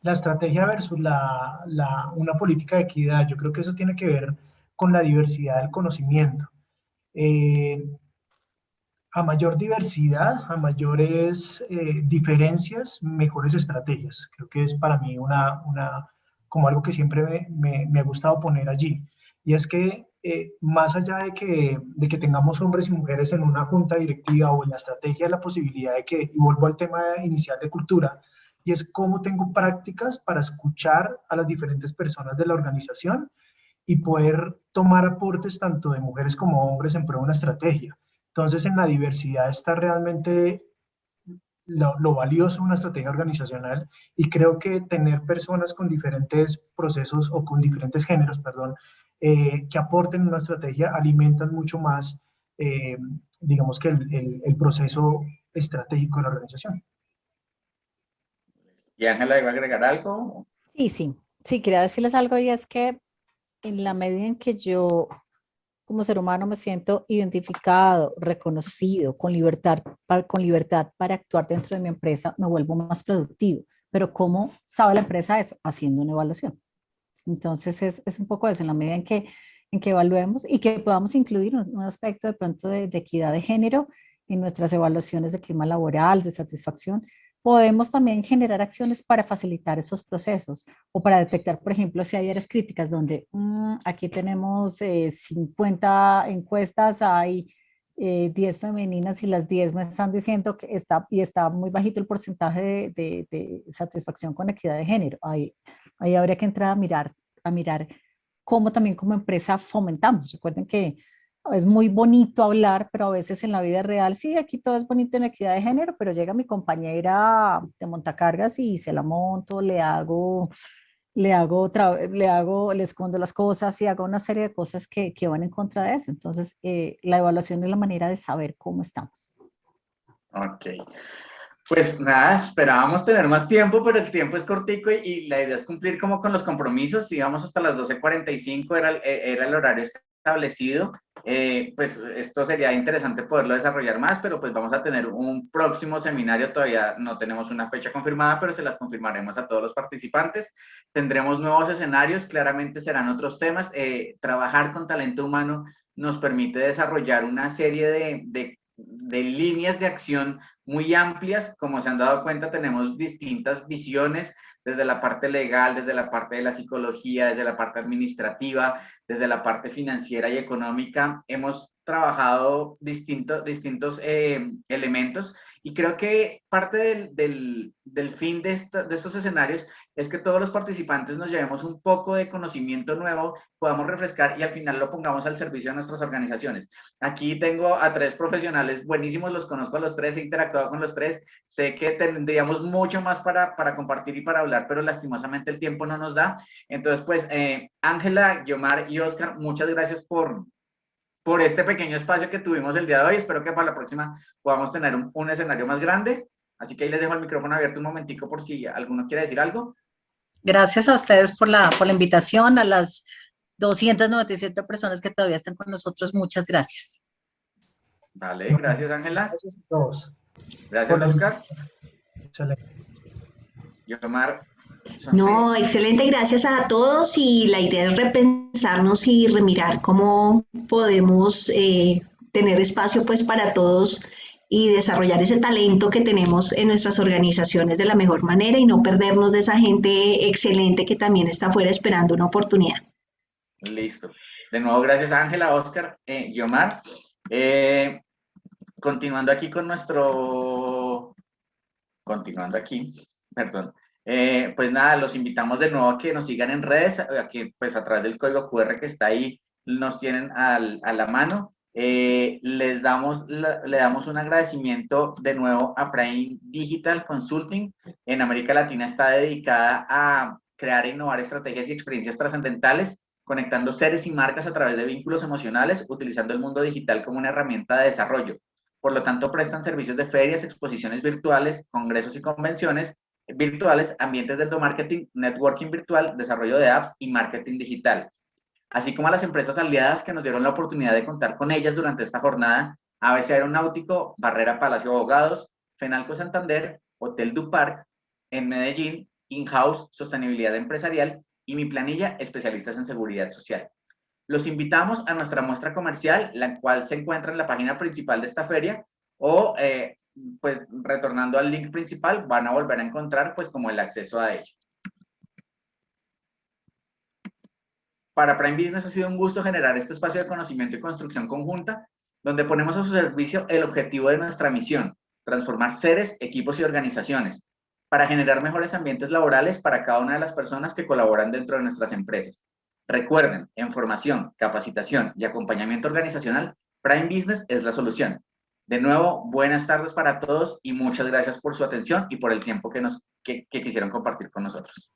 la estrategia versus una política de equidad, yo creo que eso tiene que ver con la diversidad del conocimiento. A mayor diversidad, a mayores diferencias, mejores estrategias. Creo que es para mí como algo que siempre me ha gustado poner allí. Y es que más allá de que tengamos hombres y mujeres en una junta directiva o en la estrategia, la posibilidad de que, y vuelvo al tema inicial de cultura, y es cómo tengo prácticas para escuchar a las diferentes personas de la organización y poder tomar aportes tanto de mujeres como hombres en pro de una estrategia. Entonces, en la diversidad está realmente lo valioso de una estrategia organizacional y creo que tener personas con diferentes procesos o con diferentes géneros, perdón, que aporten una estrategia alimentan mucho más, digamos que el proceso estratégico de la organización. ¿Y Ángela iba a agregar algo? Sí, quería decirles algo y es que en la medida en que yo como ser humano me siento identificado, reconocido, con libertad para actuar dentro de mi empresa, me vuelvo más productivo. Pero ¿cómo sabe la empresa eso? Haciendo una evaluación. Entonces es un poco eso, en la medida en que evaluemos y que podamos incluir un aspecto de pronto de equidad de género en nuestras evaluaciones de clima laboral, de satisfacción, podemos también generar acciones para facilitar esos procesos o para detectar, por ejemplo, si hay áreas críticas donde aquí tenemos 50 encuestas, hay 10 femeninas y las 10 me están diciendo que está muy bajito el porcentaje de satisfacción con equidad de género. Ahí habría que entrar a mirar cómo también como empresa fomentamos. Recuerden que es muy bonito hablar, pero a veces en la vida real, sí, aquí todo es bonito en equidad de género, pero llega mi compañera de montacargas y se la monto, le hago le escondo las cosas y hago una serie de cosas que van en contra de eso. Entonces, la evaluación es la manera de saber cómo estamos. Ok. Pues nada, esperábamos tener más tiempo, pero el tiempo es cortico y la idea es cumplir como con los compromisos. Íbamos hasta las 12:45, era el horario establecido. Pues esto sería interesante poderlo desarrollar más, pero pues vamos a tener un próximo seminario. Todavía no tenemos una fecha confirmada, pero se las confirmaremos a todos los participantes. Tendremos nuevos escenarios, claramente serán otros temas. Trabajar con talento humano nos permite desarrollar una serie de líneas de acción muy amplias. Como se han dado cuenta, tenemos distintas visiones desde la parte legal, desde la parte de la psicología, desde la parte administrativa, desde la parte financiera y económica. Hemos trabajado distintos elementos y creo que parte del fin de estos escenarios es que todos los participantes nos llevemos un poco de conocimiento nuevo, podamos refrescar y al final lo pongamos al servicio de nuestras organizaciones. Aquí tengo a 3 profesionales buenísimos, los conozco a los 3, he interactuado con los 3, sé que tendríamos mucho más para compartir y para hablar, pero lastimosamente el tiempo no nos da. Entonces, pues, Ángela, Guiomar y Oscar, muchas gracias por este pequeño espacio que tuvimos el día de hoy. Espero que para la próxima podamos tener un escenario más grande. Así que ahí les dejo el micrófono abierto un momentico por si alguno quiere decir algo. Gracias a ustedes por la invitación, a las 297 personas que todavía están con nosotros. Muchas gracias. Vale, gracias, Ángela. Gracias a todos. Gracias, Oscar. Excelente. Guiomar. No, excelente, gracias a todos y la idea es repensarnos y remirar cómo podemos tener espacio pues para todos y desarrollar ese talento que tenemos en nuestras organizaciones de la mejor manera y no perdernos de esa gente excelente que también está afuera esperando una oportunidad. Listo. De nuevo, gracias Ángela, Oscar, Guiomar. Continuando aquí con perdón. Pues nada, los invitamos de nuevo a que nos sigan en redes, a que pues a través del código QR que está ahí nos tienen a la mano. Le damos un agradecimiento de nuevo a Prime Digital Consulting. En América Latina está dedicada a crear e innovar estrategias y experiencias trascendentales, conectando seres y marcas a través de vínculos emocionales, utilizando el mundo digital como una herramienta de desarrollo. Por lo tanto, prestan servicios de ferias, exposiciones virtuales, congresos y convenciones virtuales, ambientes de endomarketing, networking virtual, desarrollo de apps y marketing digital. Así como a las empresas aliadas que nos dieron la oportunidad de contar con ellas durante esta jornada: ABC Aeronáutico, Barrera Palacio Abogados, Fenalco Santander, Hotel Du Parc en Medellín, In-House Sostenibilidad Empresarial y Mi Planilla, especialistas en seguridad social. Los invitamos a nuestra muestra comercial, la cual se encuentra en la página principal de esta feria, o pues retornando al link principal van a volver a encontrar pues como el acceso a ella. Para Prime Business ha sido un gusto generar este espacio de conocimiento y construcción conjunta, donde ponemos a su servicio el objetivo de nuestra misión: transformar seres, equipos y organizaciones, para generar mejores ambientes laborales para cada una de las personas que colaboran dentro de nuestras empresas. Recuerden, en formación, capacitación y acompañamiento organizacional, Prime Business es la solución. De nuevo, buenas tardes para todos y muchas gracias por su atención y por el tiempo que quisieron compartir con nosotros.